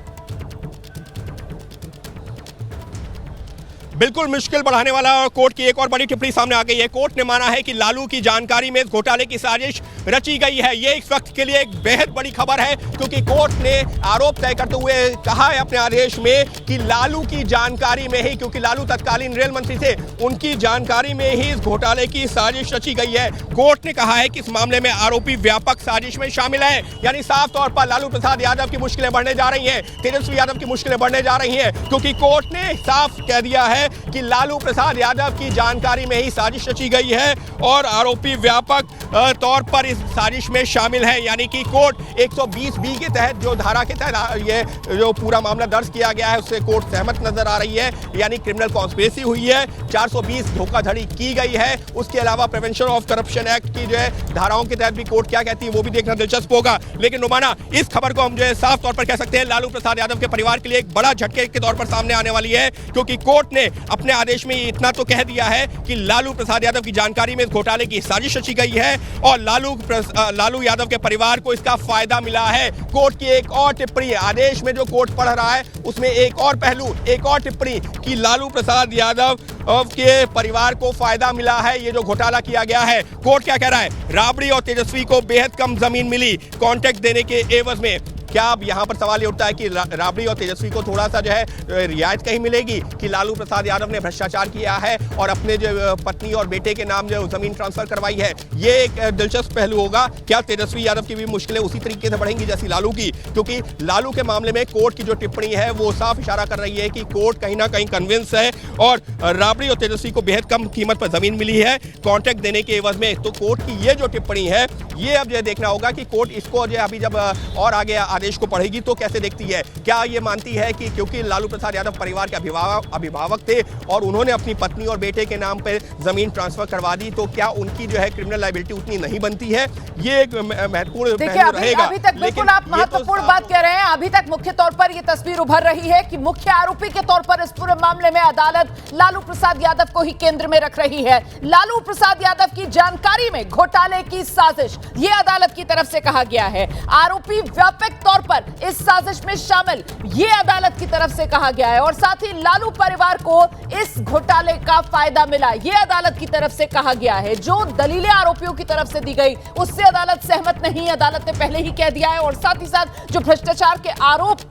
Speaker 3: बिल्कुल मुश्किल बढ़ाने वाला। और कोर्ट की एक और बड़ी टिप्पणी सामने आ गई है। कोर्ट ने माना है कि लालू की जानकारी में घोटाले की साजिश रची गई है। ये इस वक्त के लिए एक बेहद बड़ी खबर है, क्योंकि कोर्ट ने आरोप तय करते हुए कहा है अपने आदेश में कि लालू की जानकारी में ही, क्योंकि लालू तत्कालीन रेल मंत्री थे, उनकी जानकारी में ही इस घोटाले की साजिश रची गई है। कोर्ट ने कहा है कि इस मामले में आरोपी व्यापक साजिश में शामिल है, यानी साफ तौर पर लालू प्रसाद यादव की मुश्किलें बढ़ने जा रही हैं, तेजस्वी यादव की मुश्किलें बढ़ने जा रही हैं, क्योंकि कोर्ट ने साफ कह दिया है कि लालू प्रसाद यादव की जानकारी में ही साजिश रची गई है और आरोपी व्यापक तौर पर इस साजिश में शामिल हैं, यानी कि कोर्ट 120B के तहत जो धारा के तहत ये जो पूरा मामला दर्ज किया गया है उससे कोर्ट सहमत नजर आ रही है, यानी क्रिमिनल कॉन्स्पिरेसी हुई है, 420 धोखाधड़ी की गई है। उसके अलावा प्रिवेंशन ऑफ करप्शन एक्ट की जो है धाराओं के तहत भी कोर्ट क्या कहती है वो भी देखना दिलचस्प होगा। लेकिन रोमाना, इस खबर को हम जो है साफ तौर पर कह सकते हैं लालू प्रसाद यादव के परिवार के लिए एक बड़ा झटके के तौर पर सामने आने वाली है, क्योंकि कोर्ट ने अपने आदेश में इतना तो कह दिया है कि लालू प्रसाद यादव की जानकारी में इस घोटाले की साजिश रची गई है और लालू यादव के परिवार को इसका फायदा मिला है। कोर्ट की एक और टिप्पणी, आदेश में जो कोर्ट पढ़ रहा है उसमें एक और पहलू, एक और टिप्पणी कि लालू प्रसाद यादव के परिवार को फायदा मिला है, ये जो घोटाला किया गया है। कोर्ट क्या कह रहा है? राबड़ी और तेजस्वी को बेहद कम जमीन मिली कॉन्ट्रैक्ट देने के एवज में। क्या अब यहां पर सवाल ये उठता है कि राबड़ी और तेजस्वी को थोड़ा सा जो है रियायत कहीं मिलेगी कि लालू प्रसाद यादव ने भ्रष्टाचार किया है और अपने जो पत्नी और बेटे के नाम जो जमीन ट्रांसफर करवाई है? ये एक दिलचस्प पहलू होगा। क्या तेजस्वी यादव की भी मुश्किलें उसी तरीके से बढ़ेंगी जैसी लालू की? क्योंकि लालू के मामले में कोर्ट की जो टिप्पणी है वो साफ इशारा कर रही है कि कोर्ट कहीं ना कहीं कन्विंस है और राबड़ी और तेजस्वी को बेहद कम कीमत पर जमीन मिली है कॉन्ट्रैक्ट देने के एवज में। तो कोर्ट की ये जो टिप्पणी है ये अब जो देखना होगा कि कोर्ट इसको जो अभी जब और आगे आदेश को पढ़ेगी तो कैसे देखती है। क्या ये मानती है कि क्योंकि लालू प्रसाद यादव परिवार के अभिभावक थे और उन्होंने अपनी पत्नी और बेटे के नाम पर जमीन ट्रांसफर करवा दी, तो क्या उनकी जो है क्रिमिनल लायबिलिटी उतनी नहीं बनती है? ये एक महत्वपूर्ण पहलू रहेगा।
Speaker 2: अभी तक बिल्कुल आप महत्वपूर्ण बात कह रहे हैं। अभी तक मुख्य तौर पर यह तस्वीर उभर रही है कि मुख्य आरोपी के तौर पर इस पूरे मामले में अदालत लालू प्रसाद यादव को ही केंद्र में रख रही है। लालू प्रसाद यादव की जानकारी में घोटाले की साजिश, ये अदालत की तरफ से कहा गया है। आरोपी व्यापक तौर पर इस साजिश में शामिल, ये अदालत की तरफ से कहा गया है। और साथ ही लालू परिवार को इस घोटाले का फायदा मिला, ये अदालत की तरफ से कहा गया है। जो दलीलें आरोपियों की तरफ से दी गई उससे अदालत सहमत नहीं, अदालत ने पहले ही कह दिया है। और साथ ही साथ जो भ्रष्टाचार के आरोप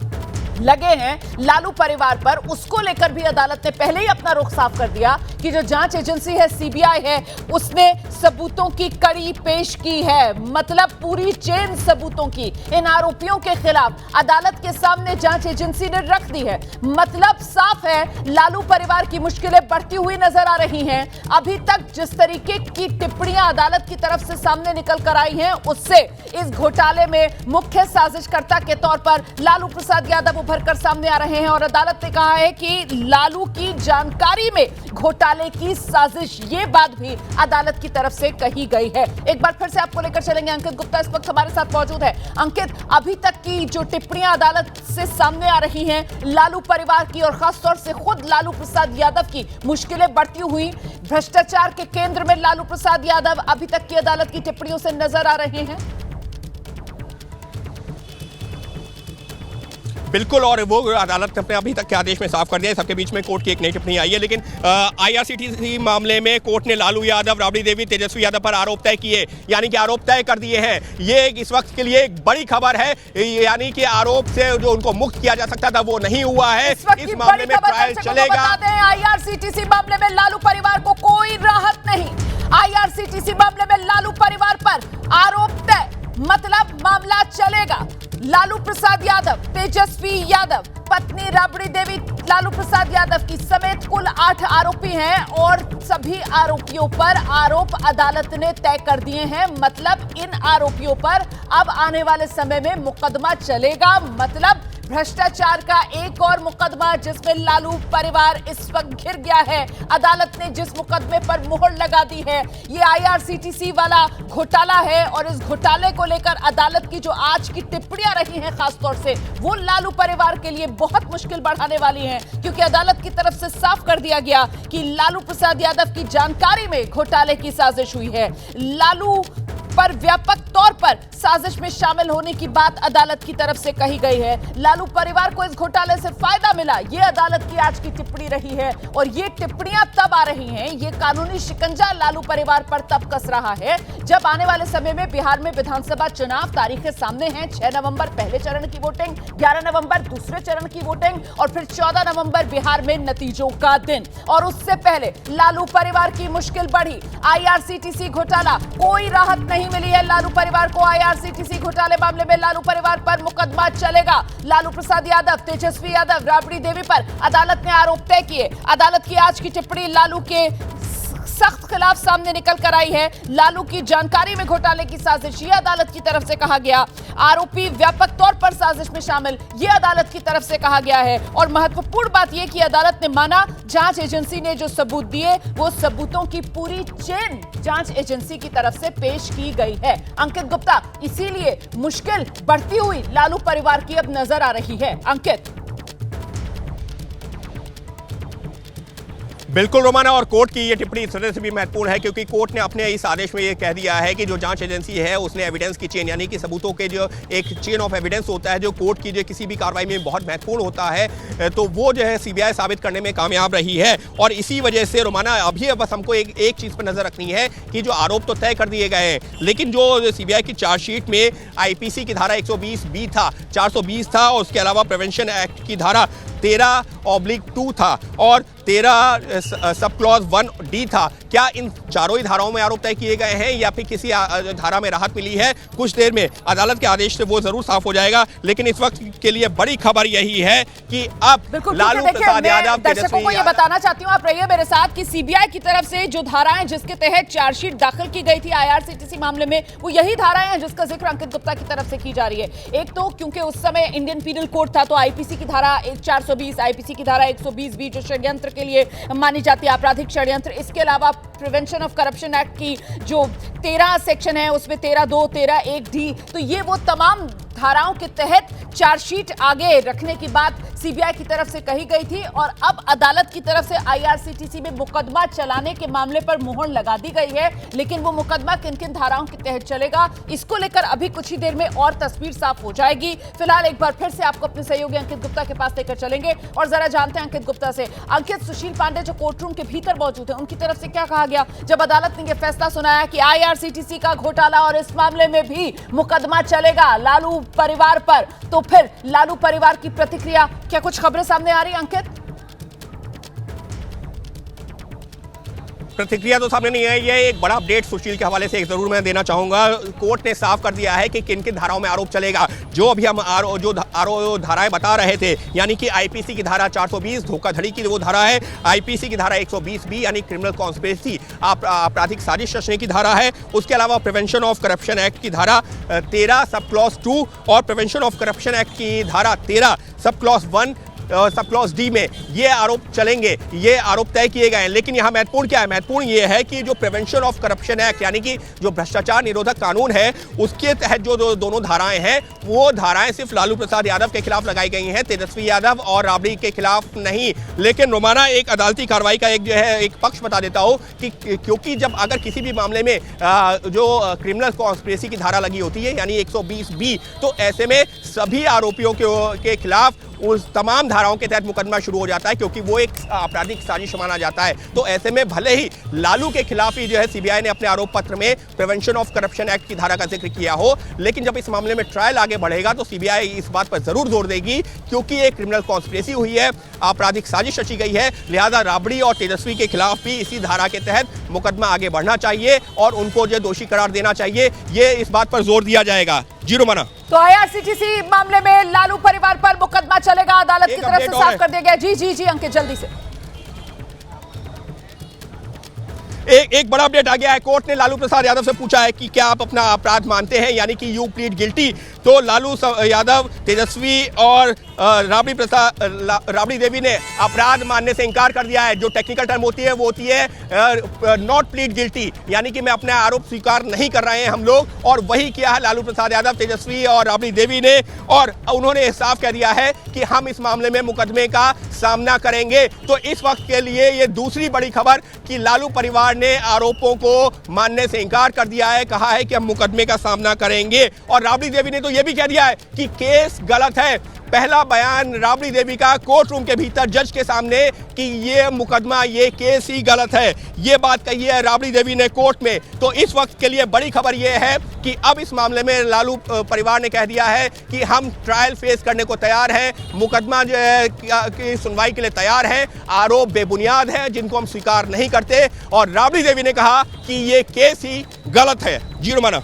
Speaker 2: लगे हैं लालू परिवार पर, उसको लेकर भी अदालत ने पहले ही अपना रुख साफ कर दिया कि जो जांच एजेंसी है सीबीआई है उसने सबूतों की कड़ी पेश की है, मतलब पूरी चेन सबूतों की इन आरोपियों के खिलाफ अदालत के सामने जांच एजेंसी ने रख दी है। मतलब साफ है लालू परिवार की मुश्किलें बढ़ती हुई नजर आ रही हैं। अभी तक जिस तरीके की टिप्पणियां अदालत की तरफ से सामने निकल कर आई हैं उससे इस घोटाले में मुख्य साजिशकर्ता के तौर पर लालू प्रसाद यादव भरकर सामने आ रहे हैं। और अदालत ने कहा है कि लालू की जानकारी में घोटाले की साजिश, ये बात भी अदालत की तरफ से कही गई है। एक बार फिर से आपको लेकर चलेंगे, अंकित गुप्ता इस वक्त हमारे साथ मौजूद है। अंकित, अभी तक की जो टिप्पणियां अदालत से सामने आ रही हैं लालू परिवार की और खासतौर से खुद लालू प्रसाद यादव की मुश्किलें बढ़ती हुई, भ्रष्टाचार के केंद्र में लालू प्रसाद यादव अभी तक की अदालत की टिप्पणियों से नजर आ रहे हैं।
Speaker 3: बिल्कुल, और वो अदालत ने अभी तक के आदेश में साफ कर दिया है। सबके बीच में कोर्ट की एक नई टिप्पणी आई है, लेकिन आईआरसीटीसी मामले में कोर्ट ने लालू यादव, राबड़ी देवी, तेजस्वी यादव पर आरोप तय किए, यानी कि आरोप तय कर दिए हैं। ये इस वक्त के लिए एक बड़ी खबर है, यानी कि आरोप से जो उनको मुक्त किया जा सकता था वो नहीं हुआ है।
Speaker 2: इस मामले में ट्रायल चलेगा। आईआरसीटीसी मामले में लालू परिवार को कोई राहत नहीं। आईआरसीटीसी मामले में लालू परिवार पर आरोप तय, मतलब मामला चलेगा। लालू प्रसाद यादव, तेजस्वी यादव, पत्नी राबड़ी देवी लालू प्रसाद यादव की समेत कुल 8 आरोपी हैं और सभी आरोपियों पर आरोप अदालत ने तय कर दिए हैं। मतलब इन आरोपियों पर अब आने वाले समय में मुकदमा चलेगा। मतलब भ्रष्टाचार का एक और मुकदमा जिसमें लालू परिवार इस वक्त घिर गया है। अदालत ने जिस मुकदमे पर मुहर लगा दी है ये आईआरसीटीसी वाला घोटाला है और इस घोटाले को लेकर अदालत की जो आज की टिप्पणियां रही हैं खासतौर से वो लालू परिवार के लिए बहुत मुश्किल बढ़ाने वाली हैं, क्योंकि अदालत की तरफ से साफ कर दिया गया कि लालू प्रसाद यादव की जानकारी में घोटाले की साजिश हुई है। लालू पर व्यापक तौर पर साजिश में शामिल होने की बात अदालत की तरफ से कही गई है। लालू परिवार को इस घोटाले से फायदा मिला, ये अदालत की आज की टिप्पणी रही है। और ये टिप्पणियां तब आ रही हैं, ये कानूनी शिकंजा लालू परिवार पर तब कस रहा है जब आने वाले समय में बिहार में विधानसभा चुनाव तारीखें सामने हैं। 6 नवंबर पहले चरण की वोटिंग, 11 नवंबर दूसरे चरण की वोटिंग और फिर 14 नवंबर बिहार में नतीजों का दिन। और उससे पहले लालू परिवार की मुश्किल बढ़ी। आईआरसीटीसी घोटाला, कोई राहत नहीं मिली है लालू परिवार को। आईआरसीटीसी घोटाले मामले में लालू परिवार पर मुकदमा चलेगा। लालू प्रसाद यादव, तेजस्वी यादव, राबड़ी देवी पर अदालत ने आरोप तय किए। अदालत की आज की टिप्पणी लालू के सख्त खिलाफ सामने निकल कर आई है। लालू की जानकारी में घोटाले की साजिश, ये अदालत की तरफ से कहा गया। आरोपी व्यापक तौर पर साजिश में शामिल, ये अदालत की तरफ से कहा गया है। और महत्वपूर्ण बात यह कि अदालत ने माना, जांच एजेंसी ने जो सबूत दिए वो सबूतों की पूरी चेन जांच एजेंसी की तरफ से पेश की गई है। अंकित गुप्ता, इसीलिए मुश्किल बढ़ती हुई लालू परिवार की अब नजर आ रही है। अंकित।
Speaker 3: बिल्कुल रोमाना, और कोर्ट की ये टिप्पणी इस वजह से भी महत्वपूर्ण है क्योंकि कोर्ट ने अपने इस आदेश में ये कह दिया है कि जो जांच एजेंसी है उसने एविडेंस की चेन, यानी कि सबूतों के जो एक चेन ऑफ एविडेंस होता है जो कोर्ट की जो किसी भी कार्रवाई में बहुत महत्वपूर्ण होता है, तो वो जो है सीबीआई साबित करने में कामयाब रही है। और इसी वजह से रोमाना अभी बस हमको एक चीज़ पर नजर रखनी है कि जो आरोप तो तय कर दिए गए हैं, लेकिन जो सीबीआई की चार्जशीट में आईपीसी की धारा 120B था, 420 था, और उसके अलावा प्रिवेंशन एक्ट की धारा 13/2 था और 13 सब क्लॉज 1D था। क्या इन चारों ही धाराओं में आरोप तय किए गए हैं या फिर किसी धारा में राहत मिली है? कुछ देर में अदालत के आदेश से वो जरूर साफ हो जाएगा, लेकिन इस वक्त के लिए बड़ी खबर यही है कि अब लालू प्रसाद यादव,
Speaker 2: दर्शकों को ये बताना चाहती हूँ, आप रहिए मेरे साथ, कि सीबीआई की तरफ से जो धाराएं जिसके तहत चार्जशीट दाखिल की गई थी IRCTC मामले में, वो यही धाराएं हैं जिसका जिक्र अंकित गुप्ता की तरफ से की जा रही है। एक तो क्योंकि उस समय इंडियन पीनल कोड था, तो आईपीसी की धारा 420, आईपीसी की धारा 120B जो षड्यंत्र के लिए मानी जाती है, आपराधिक षड्यंत्र। इसके अलावा प्रिवेंशन ऑफ करप्शन एक्ट की जो 13 सेक्शन है उसमें 13(2), 13(1)D, तो ये वो तमाम धाराओं के तहत चार्जशीट आगे रखने की बात सीबीआई की तरफ से कही गई थी। और अब अदालत की तरफ से IRCTC में मुकदमा चलाने के मामले पर मुहर लगा दी गई है, लेकिन वो मुकदमा किन किन धाराओं के तहत चलेगा, इसको लेकर अभी कुछ ही देर में और तस्वीर साफ हो जाएगी। फिलहाल एक बार फिर से आपको अपने सहयोगी अंकित गुप्ता के पास लेकर चलेंगे और जरा जानते हैं अंकित गुप्ता से। अंकित, सुशील पांडे जो कोर्ट रूम के भीतर मौजूद है, उनकी तरफ से क्या कहा गया जब अदालत ने यह फैसला सुनाया कि IRCTC का घोटाला और इस मामले में भी मुकदमा चलेगा लालू परिवार पर, तो फिर लालू परिवार की प्रतिक्रिया, क्या कुछ खबरें सामने आ रही हैं अंकित?
Speaker 3: प्रतिक्रिया तो सामने नहीं है। ये एक बड़ा अपडेट सुशील के हवाले से एक जरूर मैं देना चाहूंगा। कोर्ट ने साफ कर दिया है कि किन किन धाराओं में आरोप चलेगा। जो अभी हम धाराएं बता रहे थे, यानी कि आईपीसी की धारा 420 धोखाधड़ी की वो धारा है, आईपीसी की धारा 120B यानी क्रिमिनल कॉन्स्पिरेसी आपराधिक साजिश रचने की धारा है, उसके अलावा प्रिवेंशन ऑफ करप्शन एक्ट की धारा 13 सब क्लॉज 2 और प्रिवेंशन ऑफ करप्शन एक्ट की धारा 13 sub clause 1 sub clause D में ये आरोप चलेंगे, ये आरोप तय किए गए हैं। लेकिन यहाँ महत्वपूर्ण क्या है? महत्वपूर्ण ये है कि जो प्रिवेंशन ऑफ करप्शन एक्ट यानी कि जो भ्रष्टाचार निरोधक कानून है, उसके तहत जो दोनों धाराएं हैं, वो धाराएं सिर्फ लालू प्रसाद यादव के खिलाफ लगाई गई हैं, तेजस्वी यादव और राबड़ी के खिलाफ नहीं। लेकिन रोमाना, एक अदालती कार्रवाई का एक जो है एक पक्ष बता देता हूँ कि क्योंकि जब अगर किसी भी मामले में जो क्रिमिनल कॉन्स्पिरेसी की धारा लगी होती है यानी 120B, तो ऐसे में सभी आरोपियों के खिलाफ उस तमाम धाराओं के तहत मुकदमा शुरू हो जाता है, क्योंकि वो एक आपराधिक साजिश माना जाता है। तो ऐसे में भले ही लालू के खिलाफ ही जो है सीबीआई ने अपने आरोप पत्र में प्रिवेंशन ऑफ करप्शन एक्ट की धारा का जिक्र किया हो, लेकिन जब इस मामले में ट्रायल आगे बढ़ेगा तो सीबीआई इस बात पर जरूर जोर देगी, क्योंकि एक क्रिमिनल कॉन्स्पिरेसी हुई है, आपराधिक साजिश रची गई है, लिहाजा राबड़ी और तेजस्वी के खिलाफ भी इसी धारा के तहत मुकदमा आगे बढ़ना चाहिए और उनको जो दोषी करार देना चाहिए, ये इस बात पर जोर दिया जाएगा। जी रोमाना।
Speaker 2: तो IRCTC मामले में लालू परिवार पर मुकदमा चलेगा, अदालत की तरफ से साफ कर दिया गया। जी अंकित, जल्दी से।
Speaker 3: एक बड़ा अपडेट आ गया है। कोर्ट ने लालू प्रसाद यादव से पूछा है कि क्या आप अपना अपराध मानते हैं, यानी कि यू प्लीड गिल्टी। तो लालू यादव, तेजस्वी और राबड़ी देवी ने अपराध मानने से इनकार कर दिया है। जो टेक्निकल टर्म होती है वो होती है नॉट प्लीड गिल्टी, यानी कि मैं अपने आरोप स्वीकार नहीं कर रहे हैं हम लोग, और वही किया है लालू प्रसाद यादव, तेजस्वी और राबड़ी देवी ने, और उन्होंने साफ कह दिया है कि हम इस मामले में मुकदमे का सामना करेंगे। तो इस वक्त के लिए ये दूसरी बड़ी खबर कि लालू परिवार ने आरोपों को मानने से इनकार कर दिया है, कहा है कि हम मुकदमे का सामना करेंगे। और राबड़ी देवी ने तो यह भी कह दिया है कि केस गलत है। पहला बयान राबड़ी देवी का कोर्ट रूम के भीतर जज के सामने कि ये मुकदमा, ये केस ही गलत है, ये बात कही है राबड़ी देवी ने कोर्ट में। तो इस वक्त के लिए बड़ी खबर ये है कि अब इस मामले में लालू परिवार ने कह दिया है कि हम ट्रायल फेस करने को तैयार हैं, मुकदमा जो है की सुनवाई के लिए तैयार है, आरोप बेबुनियाद है जिनको हम स्वीकार नहीं करते। और राबड़ी देवी ने कहा कि ये केस ही गलत है। जी रोमाना।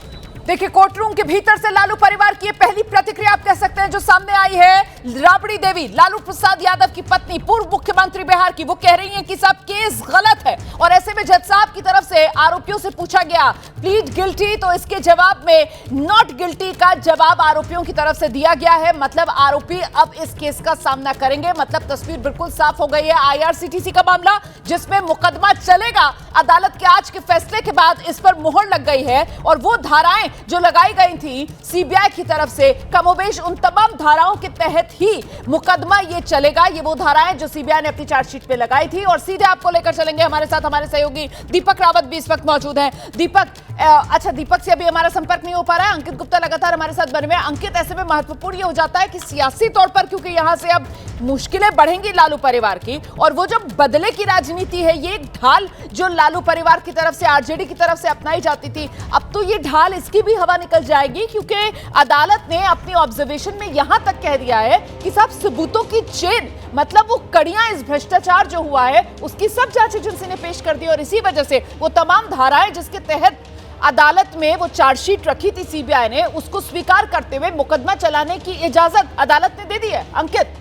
Speaker 2: देखिए, कोर्ट रूम के भीतर से लालू परिवार की ये पहली प्रतिक्रिया आप कह सकते हैं जो सामने आई है। राबड़ी देवी, लालू प्रसाद यादव की पत्नी, पूर्व मुख्यमंत्री बिहार की, वो कह रही हैं कि साहब केस गलत है और ऐसे में जज साहब की तरफ से आरोपियों से पूछा गया प्लीड गिल्टी, तो इसके जवाब में नॉट गिल्टी का जवाब आरोपियों की तरफ से दिया गया है। मतलब आरोपी अब इस केस का सामना करेंगे। मतलब तस्वीर बिल्कुल साफ हो गई है। आईआरसीटीसी का मामला जिसमें मुकदमा चलेगा, अदालत के आज के फैसले के बाद इस पर मुहर लग गई है और वो धाराएं जो लगाई गई थी सीबीआई की तरफ से, कमोबेश उन तमाम धाराओं के तहत ही मुकदमा ये चलेगा। ये वो धाराएं जो सीबीआई ने अपनी चार्जशीट पे लगाई थी। और सीधे आपको लेकर चलेंगे, हमारे साथ हमारे सहयोगी दीपक रावत भी इस वक्त मौजूद हैं। दीपक, अच्छा, दीपक से अभी हमारा संपर्क नहीं हो पा रहा है। अंकित गुप्ता लगातार हमारे साथ बने हुए हैं। अंकित, ऐसे में महत्वपूर्ण ये हो जाता है कि सियासी तौर पर, क्योंकि यहां से अब मुश्किलें बढ़ेंगी लालू परिवार की, और वो जो बदले की राजनीति है, ये ढाल जो लालू परिवार की तरफ से, आरजेडी की तरफ से अपनाई जाती थी, अब तो ये ढाल इसकी भी हवा निकल जाएगी, क्योंकि अदालत ने अपनी ऑब्जर्वेशन में यहां तक कह दिया है कि साहब सबूतों की चेन, मतलब वो कड़ियां, इस भ्रष्टाचार जो हुआ है उसकी सब जांच एजेंसी ने पेश कर दी। और इसी वजह से वो तमाम धाराएं जिसके तहत अदालत में वो चार्जशीट रखी थी सीबीआई ने, उसको स्वीकार करते हुए मुकदमा चलाने की इजाजत अदालत ने दे दी है। अंकित,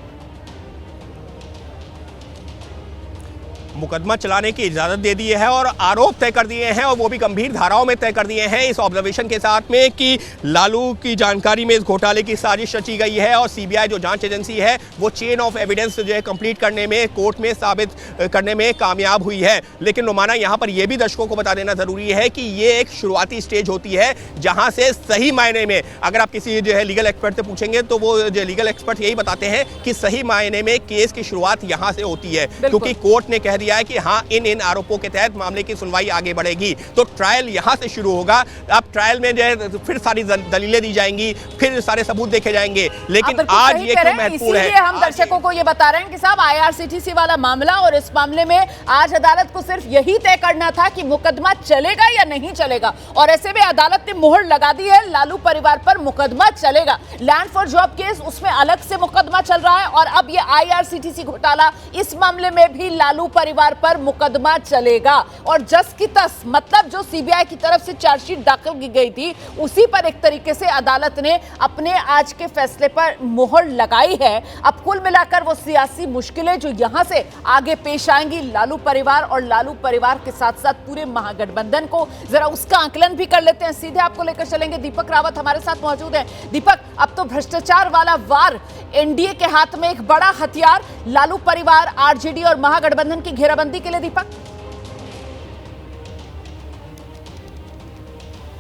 Speaker 3: मुकदमा चलाने की इजाजत दे दी है और आरोप तय कर दिए हैं, और वो भी गंभीर धाराओं में तय कर दिए हैं, इस ऑब्जर्वेशन के साथ में कि लालू की जानकारी में इस घोटाले की साजिश रची गई है और सीबीआई जो जांच एजेंसी है वो चेन ऑफ एविडेंस जो है कंप्लीट करने में, कोर्ट में साबित करने में कामयाब हुई है। लेकिन रोमाना, यहाँ पर यह भी दर्शकों को बता देना जरूरी है कि ये एक शुरुआती स्टेज होती है जहां से सही मायने में, अगर आप किसी जो है लीगल एक्सपर्ट से पूछेंगे तो वो जो लीगल एक्सपर्ट यही बताते हैं कि सही मायने में केस की शुरुआत यहां से होती है, क्योंकि कोर्ट ने कह दिया है कि हाँ, इन आरोपों के तहत मामले की सुनवाई आगे बढ़ेगी। तो ट्रायल यहां से शुरू होगा। अब ट्रायल में जो है फिर सारी दलीलें दी जाएंगी, फिर सारे सबूत देखे जाएंगे। लेकिन आज ये क्यों महत्वपूर्ण है,
Speaker 2: हम दर्शकों को ये बता रहे हैं कि साहब आईआरसीटीसी वाला मामला, और इस मामले में आज अदालत को सिर्फ यही तय करना था कि मुकदमा चलेगा या नहीं चलेगा, और ऐसे में अदालत ने मुहर लगा दी है, लालू परिवार पर मुकदमा चलेगा। लैंड फॉर जॉब केस, उसमें अलग से मुकदमा चल रहा है, और अब ये आईआरसीटीसी घोटाला, इस मामले में भी लालू परिवार पर मुकदमा चलेगा। और जस की तस, मतलब जो सीबीआई की तरफ से चार्जशीट दाखिल की गई थी उसी पर एक तरीके से अदालत ने अपने आज के फैसले पर मुहर लगाई है। अब कुल मिलाकर वो सियासी मुश्किलें जो यहां से आगे पेश आएंगी लालू परिवार और लालू परिवार के साथ साथ पूरे महागठबंधन को, जरा उसका आकलन भी कर लेते हैं। सीधे आपको लेकर चलेंगे, दीपक रावत हमारे साथ मौजूद है। दीपक, अब तो भ्रष्टाचार वाला वार एनडीए के हाथ में, एक बड़ा हथियार लालू परिवार, आरजेडी और महागठबंधन की घेराबंदी के लिए।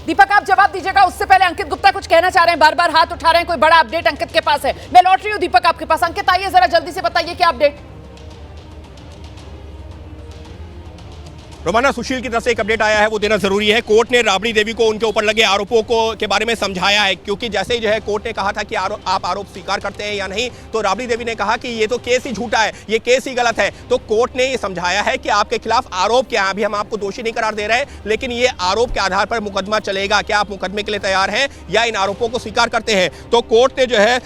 Speaker 2: दीपक, आप जवाब दीजिएगा, उससे पहले अंकित गुप्ता कुछ कहना चाह रहे हैं, बार बार हाथ उठा रहे हैं, कोई बड़ा अपडेट अंकित के पास है। मैं लौट रही हूं दीपक आपके पास। अंकित, आइए जरा जल्दी से बताइए क्या अपडेट।
Speaker 3: रोमाना, सुशील की तरफ से एक अपडेट आया है, वो देना जरूरी है। कोर्ट ने राबड़ी देवी को उनके ऊपर लगे आरोपों के बारे में समझाया है, क्योंकि जैसे ही जो है कोर्ट ने कहा था कि आप आरोप स्वीकार करते हैं या नहीं, तो राबड़ी देवी ने कहा कि ये तो केस ही झूठा है, ये केस ही गलत है। तो कोर्ट ने ये समझाया है कि आपके खिलाफ आरोप क्या है, अभी हम आपको दोषी नहीं करार दे रहे, लेकिन ये आरोप के आधार पर मुकदमा चलेगा। क्या आप मुकदमे के लिए तैयार हैं या इन आरोपों को स्वीकार करते हैं? तो कोर्ट ने जो है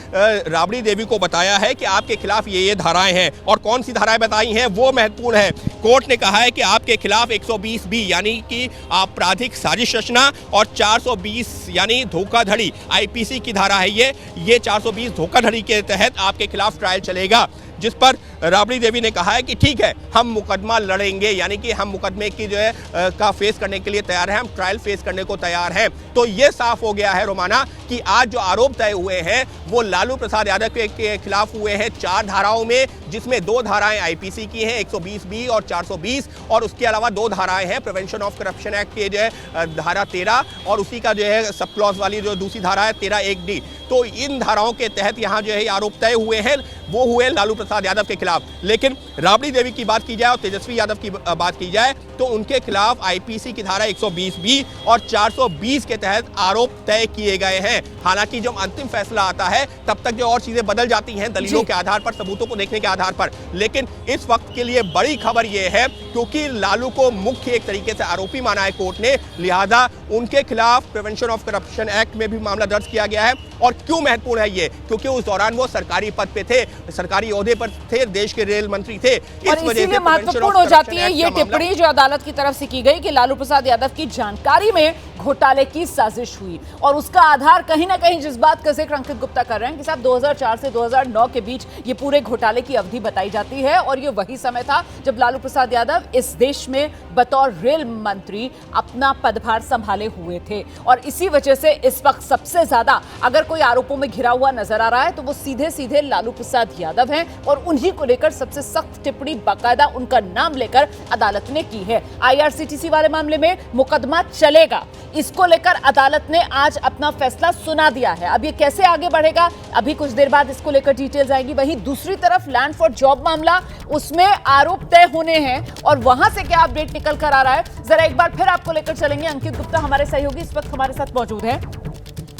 Speaker 3: राबड़ी देवी को बताया है कि आपके खिलाफ ये धाराएं हैं, और कौन सी धाराएं बताई हैं वो महत्वपूर्ण है। कोर्ट ने कहा है कि आपके खिलाफ 120B यानी कि आपराधिक साजिश रचना और 420 यानी धोखाधड़ी, आईपीसी की धारा है ये 420 धोखाधड़ी के तहत आपके खिलाफ ट्रायल चलेगा, जिस पर राबड़ी देवी ने कहा है कि ठीक है, हम मुकदमा लड़ेंगे, यानी कि हम मुकदमे की जो है का फेस करने के लिए तैयार हैं, हम ट्रायल फेस करने को तैयार हैं। तो ये साफ हो गया है रोमाना कि आज जो आरोप तय हुए हैं वो लालू प्रसाद यादव के खिलाफ हुए हैं 4 धाराओं में, जिसमें 2 धाराएं आईपीसी की हैं, 120B और 420, और उसके अलावा 2 धाराएं हैं प्रिवेंशन ऑफ करप्शन एक्ट के जो है धारा 13, और उसी का जो है सब क्लॉज वाली जो दूसरी धारा है 13(1)D। तो इन धाराओं के तहत यहाँ जो है आरोप तय हुए हैं, वो हुए लालू प्रसाद यादव के खिलाफ। लेकिन राबड़ी देवी की बात की जाए और तेजस्वी यादव की बात की जाए तो उनके खिलाफ आईपीसी की धारा 120B और 420 के तहत आरोप तय किए गए हैं। हालांकि जब अंतिम फैसला आता है तब तक जो और चीजें बदल जाती हैं दलीलों के आधार पर, सबूतों को देखने के आधार पर। लेकिन इस वक्त के लिए बड़ी खबर यह है, क्योंकि लालू को मुख्य एक तरीके से आरोपी माना है कोर्ट ने, लिहाजा उनके खिलाफ प्रिवेंशन ऑफ करप्शन एक्ट में भी मामला दर्ज किया गया है। और क्यों महत्वपूर्ण है ये? क्योंकि उस दौरान वो सरकारी पद पे थे, सरकारी ओहदे पर थे, देश के रेल मंत्री थे।
Speaker 2: इस वजह से महत्वपूर्ण हो जाती है ये टिप्पणी जो अदालत की तरफ से की गई कि लालू प्रसाद यादव की जानकारी में घोटाले की साजिश हुई और उसका आधार कहीं ना कहीं जिस बात का जिक्र अंकित गुप्ता कर रहे हैं कि साहब 2004 से 2009 के बीच ये पूरे घोटाले की अवधि बताई जाती है और ये वही समय था जब लालू प्रसाद यादव इस देश में बतौर रेल मंत्री अपना पदभार संभाले हुए थे और इसी वजह से इस वक्त सबसे ज्यादा अगर कोई आरोपों में घिरा हुआ नजर आ रहा है तो वो सीधे सीधे लालू प्रसाद यादव हैं और उन्हीं को लेकर सबसे सख्त टिप्पणी बाकायदा उनका नाम लेकर अदालत ने की है। आईआरसीटीसी वाले मामले में मुकदमा चलेगा, इसको लेकर अदालत ने आज अपना फैसला सुना दिया है। अब ये कैसे आगे बढ़ेगा, अभी कुछ देर बाद इसको लेकर डिटेल्स आएगी। वहीं दूसरी तरफ लैंड फॉर जॉब मामला, उसमें आरोप तय होने हैं और वहां से क्या अपडेट निकल कर आ रहा है, जरा एक बार फिर आपको लेकर चलेंगे। अंकित गुप्ता हमारे सहयोगी इस वक्त हमारे साथ मौजूद हैं।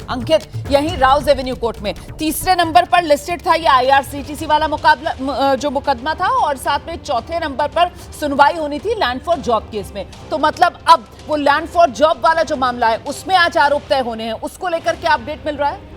Speaker 2: अंकित, यहीं राउज एवेन्यू कोर्ट में तीसरे नंबर पर लिस्टेड था ये आईआरसीटीसी वाला जो मुकदमा था और साथ में चौथे नंबर पर सुनवाई होनी थी लैंड फॉर जॉब केस में। तो मतलब अब वो लैंड फॉर जॉब वाला जो मामला है उसमें आज आरोप तय होने हैं, उसको लेकर क्या अपडेट मिल रहा है?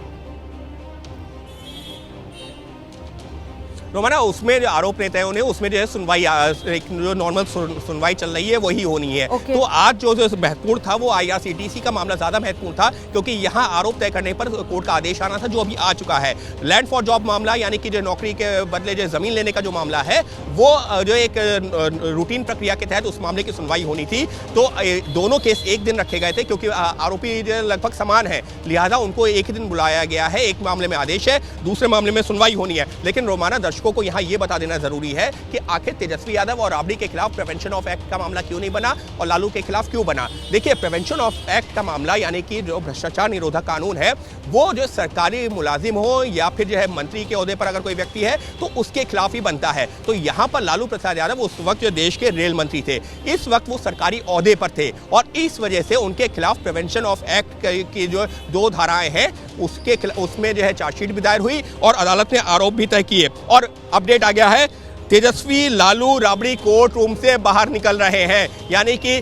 Speaker 3: रोमाना, उसमें जो आरोप तय होने उसमें जो है सुनवाई, जो नॉर्मल सुनवाई चल रही है वही होनी है। तो आज जो महत्वपूर्ण था वो आईआरसीटीसी का मामला ज्यादा महत्वपूर्ण था क्योंकि यहाँ आरोप तय करने पर कोर्ट का आदेश आना था जो अभी आ चुका है। लैंड फॉर जॉब मामला यानी कि जो नौकरी के बदले जो जमीन लेने का जो मामला है वो जो एक रूटीन प्रक्रिया के तहत उस मामले की सुनवाई होनी थी। तो दोनों केस एक दिन रखे गए थे क्योंकि आरोपी लगभग समान है, लिहाजा उनको एक ही दिन बुलाया गया है। एक मामले में आदेश है, दूसरे मामले में सुनवाई होनी है। लेकिन रोमाना, को यहां यह बता देना जरूरी है कि आखिर तेजस्वी यादव और राबड़ी के खिलाफ प्रिवेंशन ऑफ एक्ट का मामला क्यों नहीं बना और लालू के खिलाफ क्यों बना। देखिए, प्रिवेंशन ऑफ एक्ट का मामला यानी कि जो भ्रष्टाचार निरोधक कानून है वो जो सरकारी मुलाजिम हो या फिर जो है मंत्री के ओहदे पर अगर कोई व्यक्ति है तो उसके खिलाफ ही बनता है। तो यहां पर लालू प्रसाद यादव उस वक्त जो देश के रेल मंत्री थे, इस वक्त वो सरकारी ओहदे पर थे और इस वजह से उनके खिलाफ प्रिवेंशन ऑफ एक्ट की जो 2 धाराएं हैं उसमें जो है चार्जशीट भी दायर हुई और अदालत ने आरोप भी तय किए। और अपडेट आ गया है, तेजस्वी लालू राबड़ी कोर्ट रूम से बाहर निकल रहे हैं, यानी कि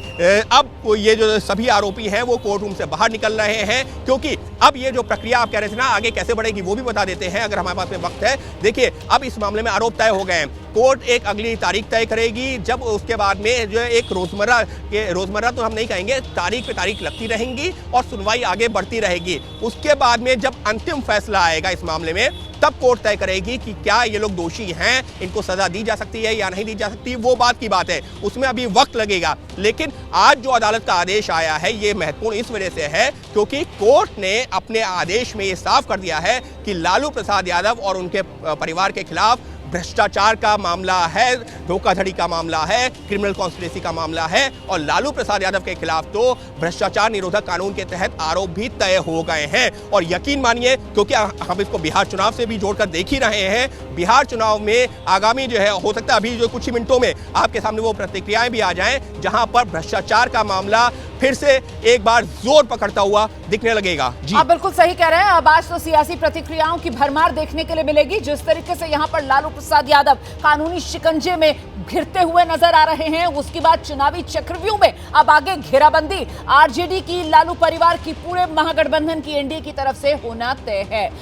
Speaker 3: अब ये जो सभी आरोपी हैं वो कोर्ट रूम से बाहर निकल रहे हैं क्योंकि अब ये जो प्रक्रिया आप कह रहे थे ना आगे कैसे बढ़ेगी वो भी बता देते हैं अगर हमारे पास में वक्त है। देखिए, अब इस मामले में आरोप तय हो गए हैं, कोर्ट एक अगली तारीख तय करेगी जब उसके बाद में जो एक रोजमर्रा तो हम नहीं कहेंगे, तारीख पे तारीख लगती रहेंगी और सुनवाई आगे बढ़ती रहेगी। उसके बाद में जब अंतिम फैसला आएगा इस मामले में तब कोर्ट तय करेगी कि क्या ये लोग दोषी हैं, इनको सजा दी जा सकती है या नहीं दी जा सकती, वो बात की बात है, उसमें अभी वक्त लगेगा। लेकिन आज जो अदालत का आदेश आया है ये महत्वपूर्ण इस वजह से है क्योंकि कोर्ट ने अपने आदेश में ये साफ कर दिया है कि लालू प्रसाद यादव और उनके परिवार के खिलाफ भ्रष्टाचार का मामला है, धोखाधड़ी का मामला है, क्रिमिनल कॉन्स्पिरेसी का मामला है और लालू प्रसाद यादव के खिलाफ तो भ्रष्टाचार निरोधक कानून के तहत आरोप भी तय हो गए हैं। और यकीन मानिए, क्योंकि हम इसको बिहार चुनाव से भी जोड़कर देख ही रहे हैं, बिहार चुनाव में आगामी जो है हो सकता है अभी जो कुछ ही मिनटों में आपके सामने वो प्रतिक्रियाएं भी आ जाएं जहां पर भ्रष्टाचार का मामला फिर से एक बार जोर पकड़ता हुआ दिखने लगेगा। जी,
Speaker 2: आप बिल्कुल सही कह रहे हैं। अब आज तो सियासी प्रतिक्रियाओं की भरमार देखने के लिए मिलेगी। जिस तरीके से यहाँ पर लालू प्रसाद यादव कानूनी शिकंजे में घिरते हुए नजर आ रहे हैं, उसके बाद चुनावी चक्रव्यूह में अब आगे घेराबंदी आरजेडी की, लालू परिवार की, पूरे महागठबंधन की, एनडीए की तरफ से होना तय है।